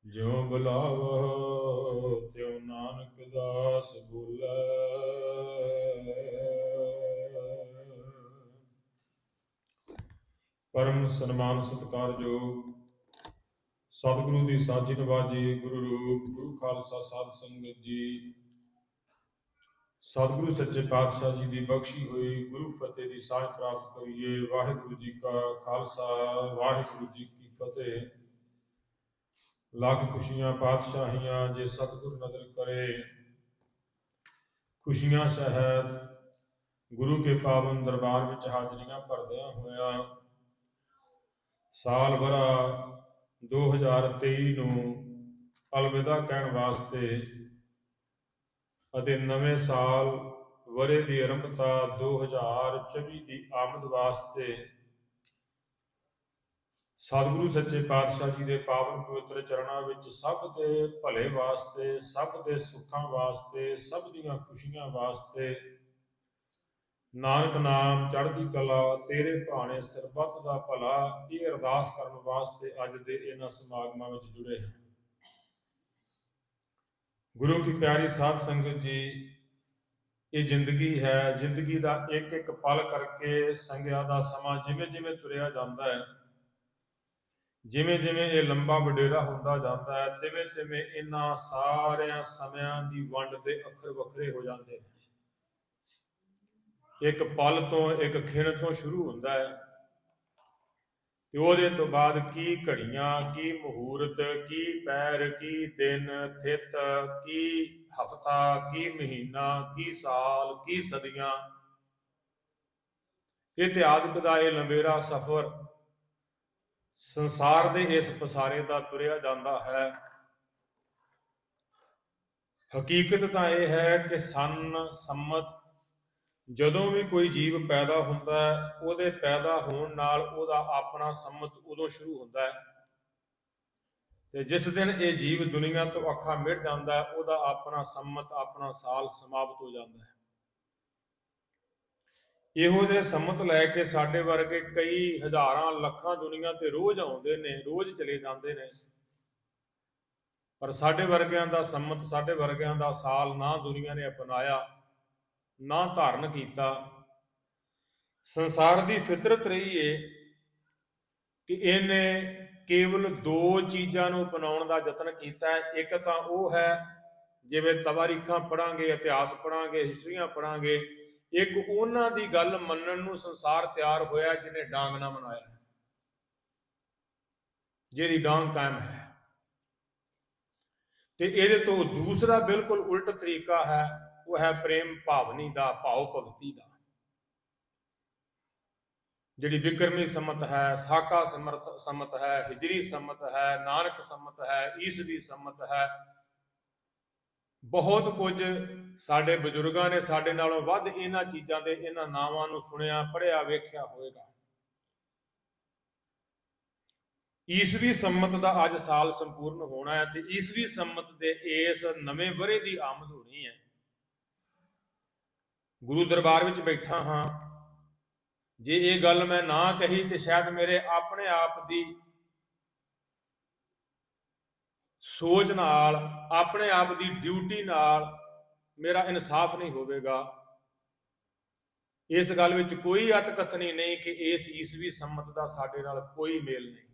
ज्यों बुलावो त्यों नानक दास बोलै। परम सन्मान सत्कारयोग सतगुरु की साझी नवाजी गुरु रूप गुरु खालसा साध संगत जी सतगुरु सच्चे पातशाह जी की बख्शी हुई गुरु फतेह की साझ प्राप्त करिए। वाहिगुरु जी का खालसा वाहिगुरु जी की फतेह। लख खुशियां पातशाहियां जे सतगुर नदर करे, खुशियां शहद गुरु के पावन दरबार में हाजरियां भरदियां होया साल भरा 2023 ਨੂੰ अलविदा कहण वास्ते ਅਤੇ ਨਵੇਂ ਸਾਲ ਵਰੇ ਦੀ ਆਰੰਭਤਾ 2024 ਦੀ ਆਮਦ ਵਾਸਤੇ ਸਤਿਗੁਰੂ ਸੱਚੇ ਪਾਤਸ਼ਾਹ ਜੀ ਦੇ ਪਾਵਨ ਪਵਿੱਤਰ ਚਰਨਾਂ ਵਿੱਚ ਸਭ ਦੇ ਭਲੇ ਵਾਸਤੇ, ਸਭ ਦੇ ਸੁੱਖਾਂ ਵਾਸਤੇ, ਸਭ ਦੀਆਂ ਖੁਸ਼ੀਆਂ ਵਾਸਤੇ, ਨਾਨਕ ਨਾਮ ਚੜ੍ਹਦੀ ਕਲਾ ਤੇਰੇ ਭਾਣੇ ਸਰਬੱਤ ਦਾ ਭਲਾ, ਇਹ ਅਰਦਾਸ ਕਰਨ ਵਾਸਤੇ ਅੱਜ ਦੇ ਇਹਨਾਂ ਸਮਾਗਮਾਂ ਵਿੱਚ ਜੁੜੇ ਹਾਂ। ਗੁਰੂ ਕੀ ਪਿਆਰੀ ਸਾਧ ਸੰਗਤ ਜੀ, ਇਹ ਜ਼ਿੰਦਗੀ ਹੈ। ਜ਼ਿੰਦਗੀ ਦਾ ਇੱਕ ਇੱਕ ਪਲ ਕਰਕੇ ਸੰਗਿਆ ਦਾ ਸਮਾਂ ਜਿਵੇਂ ਜਿਵੇਂ ਤੁਰਿਆ ਜਾਂਦਾ ਹੈ, ਜਿਵੇਂ ਜਿਵੇਂ ਇਹ ਲੰਬਾ ਵਡੇਰਾ ਹੁੰਦਾ ਜਾਂਦਾ ਹੈ, ਤਿਵੇਂ ਤਿਵੇਂ ਇਹਨਾਂ ਸਾਰਿਆਂ ਸਮਿਆਂ ਦੀ ਵੰਡ ਦੇ ਅੱਖਰ ਵੱਖਰੇ ਹੋ ਜਾਂਦੇ ਨੇ। ਇੱਕ ਪਲ ਤੋਂ, ਇੱਕ ਖਿਣ ਤੋਂ ਸ਼ੁਰੂ ਹੁੰਦਾ ਹੈ ਤੇ ਉਹਦੇ ਤੋਂ ਬਾਅਦ ਕੀ ਘੜੀਆਂ, ਕੀ ਮੁਹੂਰਤ, ਕੀ ਪੈਰ, ਕੀ ਦਿਨ, ਥਿਤ, ਕੀ ਹਫ਼ਤਾ, ਕੀ ਮਹੀਨਾ, ਕੀ ਸਾਲ, ਕੀ ਸਦੀਆਂ, ਇਤਿਹਾਦਿਕ ਦਾ ਇਹ ਲੰਬੇਰਾ ਸਫ਼ਰ ਸੰਸਾਰ ਦੇ ਇਸ ਪਸਾਰੇ ਦਾ ਤੁਰਿਆ ਜਾਂਦਾ ਹੈ। ਹਕੀਕਤ ਤਾਂ ਇਹ ਹੈ ਕਿ ਸੰਮਤ ਜਦੋਂ ਵੀ ਕੋਈ ਜੀਵ ਪੈਦਾ ਹੁੰਦਾ ਹੈ, ਉਹਦੇ ਪੈਦਾ ਹੋਣ ਨਾਲ ਉਹਦਾ ਆਪਣਾ ਸੰਮਤ ਉਦੋਂ ਸ਼ੁਰੂ ਹੁੰਦਾ ਹੈ ਤੇ ਜਿਸ ਦਿਨ ਇਹ ਜੀਵ ਦੁਨੀਆ ਤੋਂ ਅੱਖਾਂ ਮਿਟ ਜਾਂਦਾ ਹੈ, ਉਹਦਾ ਆਪਣਾ ਸੰਮਤ, ਆਪਣਾ ਸਾਲ ਸਮਾਪਤ ਹੋ ਜਾਂਦਾ ਹੈ। ਇਹੋ ਜਿਹੇ ਸੰਮਤ ਲੈ ਕੇ ਸਾਡੇ ਵਰਗੇ ਕਈ ਹਜ਼ਾਰਾਂ ਲੱਖਾਂ ਦੁਨੀਆ ਤੇ ਰੋਜ਼ ਆਉਂਦੇ ਨੇ, ਰੋਜ਼ ਚਲੇ ਜਾਂਦੇ ਨੇ, ਪਰ ਸਾਡੇ ਵਰਗਿਆਂ ਦਾ ਸੰਮਤ, ਸਾਡੇ ਵਰਗਿਆਂ ਦਾ ਸਾਲ ਨਾ ਦੁਨੀਆ ਨੇ ਅਪਣਾਇਆ, ਨਾ ਧਾਰਨ ਕੀਤਾ। ਸੰਸਾਰ ਦੀ ਫਿਤਰਤ ਰਹੀ ਏ ਕਿ ਇਹਨੇ ਕੇਵਲ ਦੋ ਚੀਜ਼ਾਂ ਨੂੰ ਅਪਣਾਉਣ ਦਾ ਯਤਨ ਕੀਤਾ ਹੈ। ਇੱਕ ਤਾਂ ਉਹ ਹੈ, ਜਿਵੇਂ ਤਵਾਰੀਖਾਂ ਪੜਾਂਗੇ, ਇਤਿਹਾਸ ਪੜਾਂਗੇ, ਹਿਸਟਰੀਆਂ ਪੜਾਂਗੇ, ਇੱਕ ਉਹਨਾਂ ਦੀ ਗੱਲ ਮੰਨਣ ਨੂੰ ਸੰਸਾਰ ਤਿਆਰ ਹੋਇਆ ਜਿਹਨੇ ਡਾਂਗ ਨਾ ਬਣਾਇਆ, ਜਿਹਦੀ ਡਾਂਗ ਕਾਇਮ ਹੈ। ਤੇ ਇਹਦੇ ਤੋਂ ਦੂਸਰਾ ਬਿਲਕੁਲ ਉਲਟ ਤਰੀਕਾ ਹੈ, ਉਹ ਹੈ ਪ੍ਰੇਮ ਭਾਵਨੀ ਦਾ, ਭਾਵ ਭਗਤੀ ਦਾ। ਜਿਹੜੀ ਵਿਕਰਮੀ ਸੰਮਤ ਹੈ, ਸਾਕਾ ਸੰਮਤ ਹੈ, ਹਿਜਰੀ ਸੰਮਤ ਹੈ, ਨਾਨਕ ਸੰਮਤ ਹੈ, ਈਸਵੀ ਸੰਮਤ ਹੈ, ਬਹੁਤ ਕੁਝ ਸਾਡੇ ਬਜ਼ੁਰਗਾਂ ਨੇ ਸਾਡੇ ਨਾਲੋਂ ਵੱਧ ਇਹਨਾਂ ਚੀਜ਼ਾਂ ਦੇ, ਇਹਨਾਂ ਨਾਵਾਂ ਨੂੰ ਸੁਣਿਆ, ਪੜ੍ਹਿਆ, ਵੇਖਿਆ ਹੋਵੇਗਾ। ਈਸਵੀ ਸੰਮਤ ਦਾ ਅੱਜ ਸਾਲ ਸੰਪੂਰਨ ਹੋਣਾ ਹੈ ਤੇ ਈਸਵੀ ਸੰਮਤ ਦੇ ਇਸ ਨਵੇਂ ਵਰੇ ਦੀ ਆਮਦ ਹੋਣੀ ਹੈ। ਗੁਰੂ ਦਰਬਾਰ ਵਿੱਚ ਬੈਠਾ ਹਾਂ, ਜੇ ਇਹ ਗੱਲ ਮੈਂ ਨਾ ਕਹੀ ਤੇ ਸ਼ਾਇਦ ਮੇਰੇ ਆਪਣੇ ਆਪ ਦੀ ਸੋਚ ਨਾਲ, ਆਪਣੇ ਆਪ ਦੀ ਡਿਊਟੀ ਨਾਲ ਮੇਰਾ ਇਨਸਾਫ ਨਹੀਂ ਹੋਵੇਗਾ। ਇਸ ਗੱਲ ਵਿੱਚ ਕੋਈ ਅਤ ਕਥਨੀ ਨਹੀਂ ਕਿ ਇਸ ਈਸਵੀ ਸੰਮਤ ਦਾ ਸਾਡੇ ਨਾਲ ਕੋਈ ਮੇਲ ਨਹੀਂ,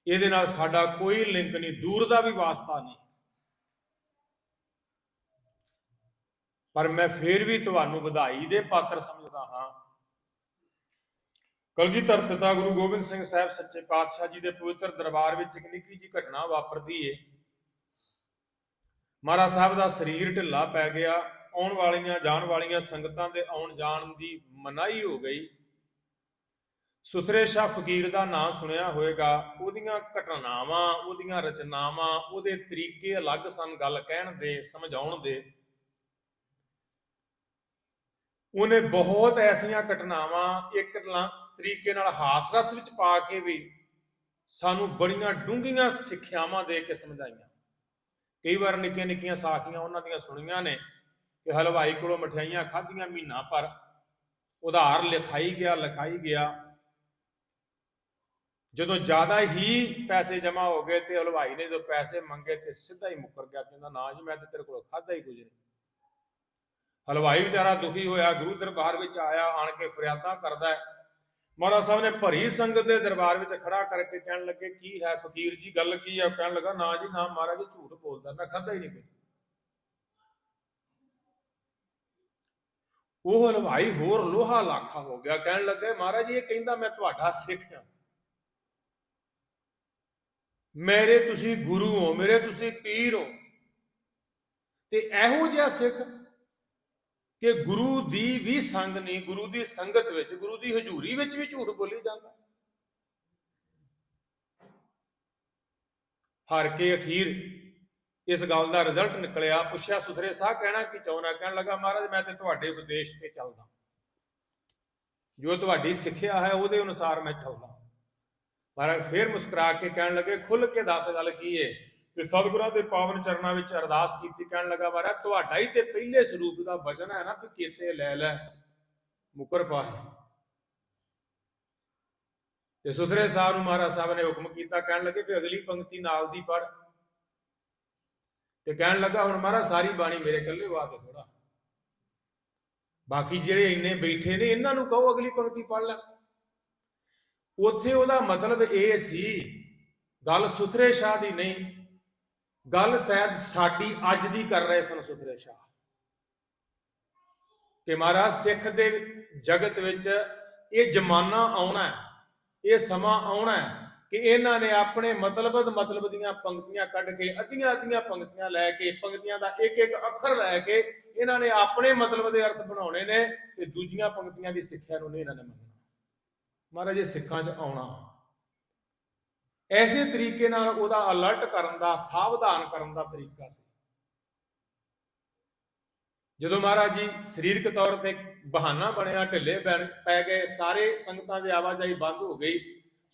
ਇਹਦੇ ਨਾਲ ਸਾਡਾ ਕੋਈ ਲਿੰਕ ਨਹੀਂ, ਦੂਰ ਦਾ ਵੀ ਵਾਸਤਾ ਨਹੀਂ। ਪਰ ਮੈਂ ਫਿਰ ਵੀ ਤੁਹਾਨੂੰ ਵਧਾਈ ਦੇ ਪਾਤਰ ਸਮਝਦਾ ਹਾਂ। ਕਲਗੀਧਰ ਪਿਤਾ ਗੁਰੂ ਗੋਬਿੰਦ ਸਿੰਘ ਸਾਹਿਬ ਸੱਚੇ ਪਾਤਸ਼ਾਹ ਜੀ ਦੇ ਪਵਿੱਤਰ ਦਰਬਾਰ ਵਿੱਚ ਇੱਕ ਨਿੱਕੀ ਜਿਹੀ ਘਟਨਾ ਵਾਪਰਦੀ ਏ। ਮਹਾਰਾਜ ਸਾਹਿਬ ਦਾ ਸਰੀਰ ਢਿੱਲਾ ਪੈ ਗਿਆ, ਆਉਣ ਵਾਲੀਆਂ ਜਾਣ ਵਾਲੀਆਂ ਸੰਗਤਾਂ ਦੇ ਆਉਣ ਜਾਣ ਦੀ ਮਨਾਹੀ ਹੋ ਗਈ। ਸੁਥਰੇ ਸ਼ਾਹ ਫਕੀਰ ਦਾ ਨਾਂ ਸੁਣਿਆ ਹੋਵੇਗਾ। ਉਹਦੀਆਂ ਘਟਨਾਵਾਂ, ਉਹਦੀਆਂ ਰਚਨਾਵਾਂ, ਉਹਦੇ ਤਰੀਕੇ ਅਲੱਗ ਸਨ ਗੱਲ ਕਹਿਣ ਦੇ, ਸਮਝਾਉਣ ਦੇ। ਉਹਨੇ ਬਹੁਤ ਐਸੀਆਂ ਘਟਨਾਵਾਂ ਇੱਕ ਤਰੀਕੇ ਨਾਲ ਹਾਸ ਰਸ ਵਿੱਚ ਪਾ ਕੇ ਵੀ ਸਾਨੂੰ ਬੜੀਆਂ ਡੂੰਘੀਆਂ ਸਿੱਖਿਆਵਾਂ ਦੇ ਕੇ ਸਮਝਾਈਆਂ। ਕਈ ਵਾਰ ਨਿੱਕੀਆਂ ਨਿੱਕੀਆਂ ਸਾਖੀਆਂ ਉਹਨਾਂ ਦੀਆਂ ਸੁਣੀਆਂ ਨੇ ਕਿ ਹਲਵਾਈ ਕੋਲੋਂ ਮਠਿਆਈਆਂ ਖਾਧੀਆਂ ਮਹੀਨਾ ਪਰ, ਉਧਾਰ ਲਿਖਾਈ ਗਿਆ ਜਦੋਂ ਜ਼ਿਆਦਾ ਹੀ ਪੈਸੇ ਜਮਾ ਹੋ ਗਏ ਤੇ ਹਲਵਾਈ ਨੇ ਜਦੋਂ ਪੈਸੇ ਮੰਗੇ ਤੇ ਸਿੱਧਾ ਹੀ ਮੁੱਕਰ ਗਿਆ, ਕਹਿੰਦਾ ਨਾ ਜੀ ਮੈਂ ਤੇ ਤੇਰੇ ਕੋਲ ਖਾਧਾ ਹੀ ਕੁਝ ਨਹੀਂ। ਹਲਵਾਈ ਵਿਚਾਰਾ ਦੁਖੀ ਹੋਇਆ, ਗੁਰੂ ਦਰਬਾਰ ਵਿੱਚ ਆਇਆ, ਆਣ ਕੇ ਫਰਿਆਦਾਂ ਕਰਦਾ ਹੈ। ਮਹਾਰਾਜ ਸਾਹਿਬ ਨੇ ਭਰੀ ਸੰਗਤ ਦੇ ਦਰਬਾਰ ਵਿੱਚ ਖੜਾ ਕਰਕੇ ਕਹਿਣ ਲੱਗੇ, ਕੀ ਹੈ ਫਕੀਰ ਜੀ, ਗੱਲ ਕੀ ਹੈ? ਕਹਿਣ ਲੱਗਾ, ਨਾ ਜੀ ਨਾ ਮਹਾਰਾਜ ਜੀ, ਝੂਠ ਬੋਲਦਾ, ਮੈਂ ਖਾਧਾ ਹੀ ਨਹੀਂ ਕੁਝ। ਉਹ ਹਲਵਾਈ ਹੋਰ ਲੋਹਾ ਲਾਖਾ ਹੋ ਗਿਆ, ਕਹਿਣ ਲੱਗੇ, ਮਹਾਰਾਜ ਜੀ ਇਹ ਕਹਿੰਦਾ ਮੈਂ ਤੁਹਾਡਾ ਸਿੱਖ ਹਾਂ, ਮੇਰੇ ਤੁਸੀਂ ਗੁਰੂ ਹੋ, ਮੇਰੇ ਤੁਸੀਂ ਪੀਰ ਹੋ, ਤੇ ਇਹੋ ਜਿਹਾ ਸਿੱਖ ਕਿ ਗੁਰੂ ਦੀ ਵੀ ਸੰਗ ਨਹੀਂ, ਗੁਰੂ ਦੀ ਸੰਗਤ ਵਿੱਚ, ਗੁਰੂ ਦੀ ਹਜ਼ੂਰੀ ਵਿੱਚ ਵੀ ਝੂਠ ਬੋਲੀ ਜਾਂਦਾ। ਹਾਰ ਕੇ ਅਖੀਰ ਇਸ ਗੱਲ ਦਾ ਰਿਜ਼ਲਟ ਨਿਕਲਿਆ। ਪੁੱਛਿਆ, ਸੁਥਰੇ ਸਾਹ ਕਹਿਣਾ ਕੀ ਚਾਹੁੰਦਾ? ਕਹਿਣ ਲੱਗਾ, ਮਹਾਰਾਜ ਮੈਂ ਤੇ ਤੁਹਾਡੇ ਉਪਦੇਸ਼ ਤੇ ਚੱਲਦਾ, ਜੋ ਤੁਹਾਡੀ ਸਿੱਖਿਆ ਹੈ ਉਹਦੇ ਅਨੁਸਾਰ ਮੈਂ ਚੱਲਦਾ। ਮਹਾਰਾਜ ਫੇਰ ਮੁਸਕਰਾ ਕੇ ਕਹਿਣ ਲੱਗੇ, ਖੁੱਲ ਕੇ ਦੱਸ ਗੱਲ ਕੀ ਹੈ? ਤੇ ਸਤਿਗੁਰਾਂ ਦੇ ਪਾਵਨ ਚਰਨਾਂ ਵਿੱਚ ਅਰਦਾਸ ਕੀਤੀ। ਕਹਿਣ ਲੱਗਾ, ਮਹਾਰਾਜ ਤੁਹਾਡਾ ਹੀ ਤੇ ਪਹਿਲੇ ਸਰੂਪ ਦਾ ਵਚਨ ਹੈ ਨਾ ਵੀ ਕੀਤੇ ਲੈ ਲੈ ਮੁਕਰ ਪਾਹੇ। ਤੇ ਸੁਥਰੇ ਸਾਹਿਬ ਨੂੰ ਮਹਾਰਾਜ ਸਾਹਿਬ ਨੇ ਹੁਕਮ ਕੀਤਾ, ਕਹਿਣ ਲੱਗੇ ਕਿ ਅਗਲੀ ਪੰਕਤੀ ਨਾਲ ਦੀ ਪੜ੍ਹ। ਤੇ ਕਹਿਣ ਲੱਗਾ, ਹੁਣ ਮਹਾਰਾਜ ਸਾਰੀ ਬਾਣੀ ਮੇਰੇ ਇਕੱਲੇ ਵਾਸਤੇ ਥੋੜਾ, ਬਾਕੀ ਜਿਹੜੇ ਇੰਨੇ ਬੈਠੇ ਨੇ ਇਹਨਾਂ ਨੂੰ ਕਹੋ ਅਗਲੀ ਪੰਕਤੀ ਪੜ੍ਹ ਲੈ। ਉੱਥੇ ਉਹਦਾ ਮਤਲਬ ਇਹ ਸੀ, ਗੱਲ ਸੁਥਰੇ ਸ਼ਾਹ ਦੀ ਨਹੀਂ, ਗੱਲ ਸ਼ਾਇਦ ਸਾਡੀ ਅੱਜ ਦੀ ਕਰ ਰਹੇ ਸਨ ਸੁਥਰੇ ਸ਼ਾਹ, ਕਿ ਮਹਾਰਾਜ ਸਿੱਖ ਦੇ ਜਗਤ ਵਿੱਚ ਇਹ ਜ਼ਮਾਨਾ ਆਉਣਾ, ਇਹ ਸਮਾਂ ਆਉਣਾ ਕਿ ਇਹਨਾਂ ਨੇ ਆਪਣੇ ਮਤਲਬ ਦੀਆਂ ਪੰਕਤੀਆਂ ਕੱਢ ਕੇ, ਅੱਧੀਆਂ ਪੰਕਤੀਆਂ ਲੈ ਕੇ, ਪੰਕਤੀਆਂ ਦਾ ਇੱਕ ਇੱਕ ਅੱਖਰ ਲੈ ਕੇ ਇਹਨਾਂ ਨੇ ਆਪਣੇ ਮਤਲਬ ਦੇ ਅਰਥ ਬਣਾਉਣੇ ਨੇ, ਤੇ ਦੂਜੀਆਂ ਪੰਕਤੀਆਂ ਦੀ ਸਿੱਖਿਆ ਨੂੰ ਨਹੀਂ ਇਹਨਾਂ ਨੇ ਮੰਨਣਾ। ਮਹਾਰਾਜ ਇਹ ਸਿੱਖਾਂ 'ਚ ਆਉਣਾ, ਐਸੇ ਤਰੀਕੇ ਨਾਲ ਉਹਦਾ ਅਲਰਟ ਕਰਨ ਦਾ, ਸਾਵਧਾਨ ਕਰਨ ਦਾ ਤਰੀਕਾ ਸੀ। ਜਦੋਂ ਮਹਾਰਾਜ ਜੀ ਸਰੀਰਕ ਤੌਰ ਤੇ ਬਹਾਨਾ ਬਣਿਆ, ਢਿੱਲੇ ਪੈ ਗਏ, ਸਾਰੇ ਸੰਗਤਾਂ ਦੀ ਆਵਾਜਾਈ ਬੰਦ ਹੋ ਗਈ।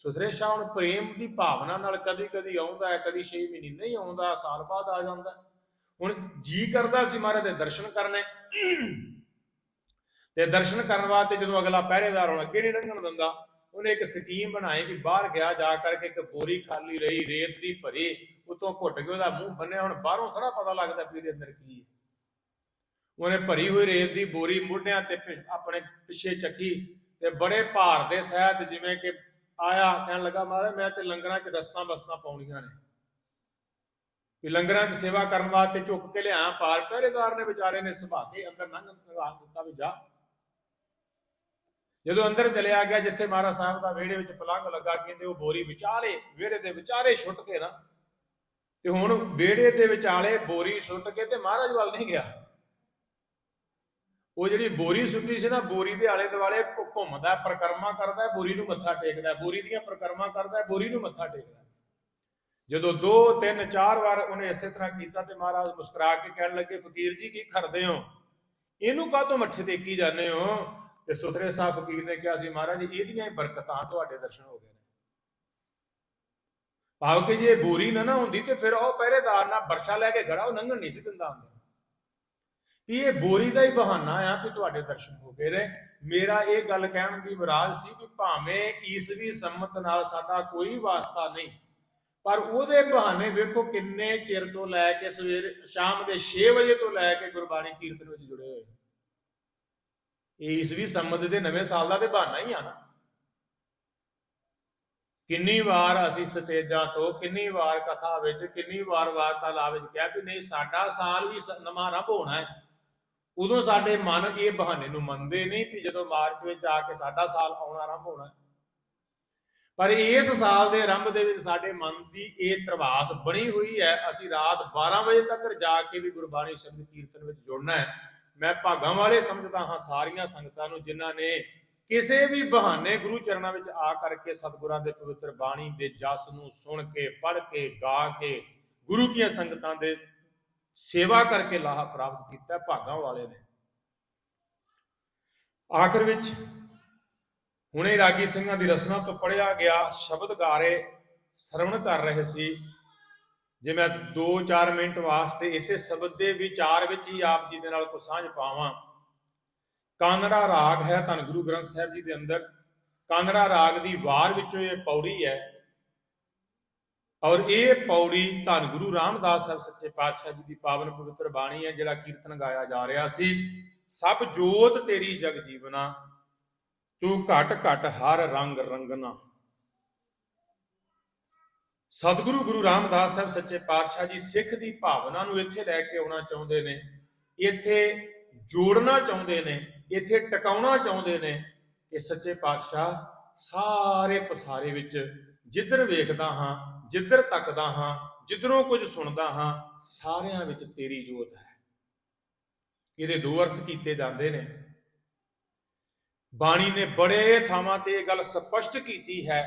ਸੁਥਰੇ ਸ਼ਾਹ ਹੁਣ ਪ੍ਰੇਮ ਦੀ ਭਾਵਨਾ ਨਾਲ ਕਦੀ ਕਦੀ ਆਉਂਦਾ ਹੈ, ਕਦੀ 6 ਮਹੀਨੇ ਨਹੀਂ ਆਉਂਦਾ, ਸਾਲ ਬਾਅਦ ਆ ਜਾਂਦਾ। ਹੁਣ ਜੀ ਕਰਦਾ ਸੀ ਮਹਾਰਾਜ ਦੇ ਦਰਸ਼ਨ ਕਰਨੇ, ਤੇ ਦਰਸ਼ਨ ਕਰਨ ਵਾਸਤੇ ਜਦੋਂ ਅਗਲਾ ਪਹਿਰੇਦਾਰ ਹੁਣ ਅੱਗੇ ਨਹੀਂ ਲੰਘਣ ਦਿੰਦਾ, ਉਹਨੇ ਇੱਕ ਸਕੀਮ ਬਣਾਈ ਵੀ ਬਾਹਰ ਗਿਆ, ਜਾ ਕਰਕੇ ਇੱਕ ਬੋਰੀ ਖਾਲੀ ਰਹੀ, ਰੇਤ ਦੀ ਭਰੀ, ਉਤੋਂ ਘੁੱਟ ਕੇ ਉਹਦਾ ਮੂੰਹ ਬੰਨਿਆ। ਹੁਣ ਬਾਹਰੋਂ ਥੋੜਾ ਪਤਾ ਲੱਗਦਾ ਵੀ ਇਹਦੇ ਅੰਦਰ ਕੀ ਹੈ। ਉਹਨੇ ਭਰੀ ਹੋਈ ਰੇਤ ਦੀ ਬੋਰੀ ਮੋਢਿਆਂ ਤੇ ਆਪਣੇ ਪਿੱਛੇ ਚੱਕੀ, ਤੇ ਬੜੇ ਭਾਰ ਦੇ ਸਹਿਤ ਜਿਵੇਂ ਕਿ ਆਇਆ, ਕਹਿਣ ਲੱਗਾ, ਮਹਾਰਾਜ ਮੈਂ ਤੇ ਲੰਗਰਾਂ 'ਚ ਰਸਤਾਂ ਬਸਤਾਂ ਪਾਉਣੀਆਂ ਨੇ, ਵੀ ਲੰਗਰਾਂ 'ਚ ਸੇਵਾ ਕਰਨ ਵਾਸਤੇ ਚੁੱਕ ਕੇ ਲਿਆ। ਪਾਰ ਪਹਿਰੇਦਾਰ ਨੇ ਵਿਚਾਰੇ ਨੇ ਸੁਭਾ ਕੇ ਅੰਦਰ ਲੰਘ ਦਿੱਤਾ ਵੀ ਜਾ। ਜਦੋਂ ਅੰਦਰ ਚਲਿਆ ਗਿਆ, ਜਿੱਥੇ ਮਹਾਰਾਜ ਸਾਹਿਬ ਦਾ ਵਿਹੜੇ ਵਿੱਚ ਪਲੰਘ ਲੱਗਾ, ਕਹਿੰਦੇ ਉਹ ਬੋਰੀ ਵਿਚਾਲੇ ਵਿਹੜੇ ਦੇ ਵਿਚਾਰੇ ਸੁੱਟ ਕੇ ਨਾ, ਤੇ ਹੁਣ ਵਿਹੜੇ ਦੇ ਵਿਚਾਲੇ ਬੋਰੀ ਸੁੱਟ ਕੇ ਤੇ ਮਹਾਰਾਜ ਵੱਲ ਨਹੀਂ ਗਿਆ। ਉਹ ਜਿਹੜੀ ਬੋਰੀ ਸੁੱਟੀ ਸੀ ਨਾ, ਬੋਰੀ ਦੇ ਆਲੇ ਦੁਆਲੇ ਘੁੰਮਦਾ, ਪਰਿਕਰਮਾ ਕਰਦਾ, ਬੋਰੀ ਨੂੰ ਮੱਥਾ ਟੇਕਦਾ, ਬੋਰੀ ਦੀਆਂ ਪਰਿਕਰਮਾ ਕਰਦਾ, ਬੋਰੀ ਨੂੰ ਮੱਥਾ ਟੇਕਦਾ। ਜਦੋਂ 2 3 4 ਵਾਰ ਉਹਨੇ ਇਸੇ ਤਰ੍ਹਾਂ ਕੀਤਾ, ਤੇ ਮਹਾਰਾਜ ਮੁਸਕਰਾ ਕੇ ਕਹਿਣ ਲੱਗੇ, ਫਕੀਰ ਜੀ ਕੀ ਕਰਦੇ ਹੋ, ਇਹਨੂੰ ਕਾਹਤੋਂ ਮੱਥੇ ਟੇਕੀ ਜਾਂਦੇ ਹੋ? ਤੇ ਸੁਥਰੇ ਸਾਹਿਬ ਫਕੀਰ ਨੇ ਕਿਹਾ ਸੀ, ਮਹਾਰਾਜ ਇਹਦੀਆਂ ਹੀ ਬਰਕਤਾਂ ਤੁਹਾਡੇ ਦਰਸ਼ਨ ਹੋ ਗਏ ਨੇ। ਭਾਵ ਕਿ ਜੇ ਬੋਰੀ ਨਾ ਹੁੰਦੀ ਤੇ ਫਿਰ ਉਹ ਪਹਿਰੇਦਾਰ ਨਾਲ ਬਰਸ਼ਾ ਲੈ ਕੇ ਖੜਾ, ਉਹ ਲੰਘਣ ਨਹੀਂ ਸੀ ਦਿੰਦਾ ਹੁੰਦਾ। ਵੀ ਇਹ ਬੋਰੀ ਦਾ ਹੀ ਬਹਾਨਾ ਆ ਕਿ ਤੁਹਾਡੇ ਦਰਸ਼ਨ ਹੋ ਗਏ ਨੇ। ਮੇਰਾ ਇਹ ਗੱਲ ਕਹਿਣ ਦੀ ਮੁਰਾਦ ਸੀ ਵੀ ਭਾਵੇਂ ਈਸਵੀ ਸੰਮਤ ਨਾਲ ਸਾਡਾ ਕੋਈ ਵਾਸਤਾ ਨਹੀਂ, ਪਰ ਉਹਦੇ ਬਹਾਨੇ ਵੇਖੋ ਕਿੰਨੇ ਚਿਰ ਤੋਂ ਲੈ ਕੇ ਸਵੇਰੇ ਸ਼ਾਮ ਦੇ 6 ਵਜੇ ਤੋਂ ਲੈ ਕੇ ਗੁਰਬਾਣੀ ਕੀਰਤਨ ਵਿੱਚ ਜੁੜੇ ਹੋਏ। ਇਹ ਈਸਵੀ ਸੰਮਤ ਦੇ ਨਵੇਂ ਸਾਲ ਦਾ ਤੇ ਬਹਾਨਾ ਹੀ ਆ ਨਾ। ਕਿੰਨੀ ਵਾਰ ਅਸੀਂ ਸਟੇਜਾਂ ਤੋਂ, ਕਿੰਨੀ ਵਾਰ ਕਥਾ ਵਿੱਚ, ਕਿੰਨੀ ਵਾਰ ਵਾਰਤਾਲਾਪ ਵਿੱਚ ਕਿਹਾ ਵੀ ਨਹੀਂ, ਸਾਡਾ ਸਾਲ ਵੀ ਨਵਾਂ ਆਰੰਭ ਹੋਣਾ ਹੈ। ਉਦੋਂ ਸਾਡੇ ਮਨ ਇਹ ਬਹਾਨੇ ਨੂੰ ਮੰਨਦੇ ਨਹੀਂ ਵੀ ਜਦੋਂ ਮਾਰਚ ਵਿੱਚ ਆ ਕੇ ਸਾਡਾ ਸਾਲ ਆਉਣਾ ਆਰੰਭ ਹੋਣਾ। ਪਰ ਇਸ ਸਾਲ ਦੇ ਆਰੰਭ ਦੇ ਵਿੱਚ ਸਾਡੇ ਮਨ ਦੀ ਇਹ ਧਰਵਾਸ ਬਣੀ ਹੋਈ ਹੈ, ਅਸੀਂ ਰਾਤ 12 ਵਜੇ ਤੱਕ ਜਾ ਕੇ ਵੀ ਗੁਰਬਾਣੀ ਸ਼ਬਦ ਕੀਰਤਨ ਵਿੱਚ ਜੁੜਨਾ ਹੈ। ਮੈਂ ਭਾਗਾਂ ਵਾਲੇ ਸਮਝਦਾ ਹਾਂ ਸਾਰੀਆਂ ਸੰਗਤਾਂ ਨੂੰ, ਜਿਨ੍ਹਾਂ ਨੇ ਕਿਸੇ ਵੀ ਬਹਾਨੇ ਗੁਰੂ ਚਰਨਾਂ ਵਿੱਚ ਆ ਕਰਕੇ ਸਤਿਗੁਰਾਂ ਦੇ ਪਵਿੱਤਰ ਬਾਣੀ ਦੇ ਜਸ ਨੂੰ ਸੁਣ ਕੇ, ਪੜ੍ਹ ਕੇ, ਗਾ ਕੇ, ਗੁਰੂ ਦੀਆਂ ਸੰਗਤਾਂ ਦੇ ਸੇਵਾ ਕਰਕੇ ਲਾਹਾ ਪ੍ਰਾਪਤ ਕੀਤਾ, ਭਾਗਾਂ ਵਾਲੇ ਨੇ। ਆਖਿਰ ਵਿੱਚ ਹੁਣੇ ਰਾਗੀ ਸਿੰਘਾਂ ਦੀ ਰਸਨਾ ਤੋਂ ਪੜ੍ਹਿਆ ਗਿਆ ਸ਼ਬਦ ਗਾਰੇ ਸਰਵਣ ਕਰ ਰਹੇ ਸੀ। ਜੇ ਮੈਂ 2-4 ਮਿੰਟ ਵਾਸਤੇ ਇਸੇ ਸ਼ਬਦ ਦੇ ਵਿਚਾਰ ਵਿੱਚ ਹੀ ਆਪ ਜੀ ਦੇ ਨਾਲ ਕੋਈ ਸਾਂਝ ਪਾਵਾਂ। ਕਾਨੜਾ ਰਾਗ ਹੈ ਧੰਨ ਗੁਰੂ ਗ੍ਰੰਥ ਸਾਹਿਬ ਜੀ ਦੇ ਅੰਦਰ। ਕਾਨੜਾ ਰਾਗ ਦੀ ਵਾਰ ਵਿੱਚੋਂ ਇਹ ਪੌੜੀ ਹੈ। ਔਰ ਇਹ ਪੌੜੀ ਧੰਨ ਗੁਰੂ ਰਾਮਦਾਸ ਸਾਹਿਬ ਸੱਚੇ ਪਾਤਸ਼ਾਹ ਜੀ ਦੀ ਪਾਵਨ ਪਵਿੱਤਰ ਬਾਣੀ ਹੈ, ਜਿਹੜਾ ਕੀਰਤਨ ਗਾਇਆ ਜਾ ਰਿਹਾ ਸੀ। ਸਭ ਜੋਤ ਤੇਰੀ ਜਗ ਜੀਵਨਾ, ਤੂੰ ਘਟ ਘਟ ਹਰ ਰੰਗ ਰੰਗਨਾ। ਸਤਿਗੁਰੂ ਗੁਰੂ ਰਾਮਦਾਸ ਸਾਹਿਬ ਸੱਚੇ ਪਾਤਸ਼ਾਹ ਜੀ ਸਿੱਖ ਦੀ ਭਾਵਨਾ ਨੂੰ ਇੱਥੇ ਲੈ ਕੇ ਆਉਣਾ ਚਾਹੁੰਦੇ ਨੇ, ਇੱਥੇ ਜੋੜਨਾ ਚਾਹੁੰਦੇ ਨੇ, ਇੱਥੇ ਟਿਕਾਉਣਾ ਚਾਹੁੰਦੇ ਨੇ ਕਿ ਸੱਚੇ ਪਾਤਸ਼ਾਹ ਸਾਰੇ ਪਸਾਰੇ ਵਿੱਚ ਜਿੱਧਰ ਵੇਖਦਾ ਹਾਂ, ਜਿੱਧਰ ਤੱਕਦਾ ਹਾਂ, ਜਿੱਧਰੋਂ ਕੁਝ ਸੁਣਦਾ ਹਾਂ, ਸਾਰਿਆਂ ਵਿੱਚ ਤੇਰੀ ਜੋਤ ਹੈ। ਇਹਦੇ ਦੋ ਅਰਥ ਕੀਤੇ ਜਾਂਦੇ ਨੇ। ਬਾਣੀ ਨੇ ਬੜੇ ਥਾਵਾਂ ਤੇ ਇਹ ਗੱਲ ਸਪਸ਼ਟ ਕੀਤੀ ਹੈ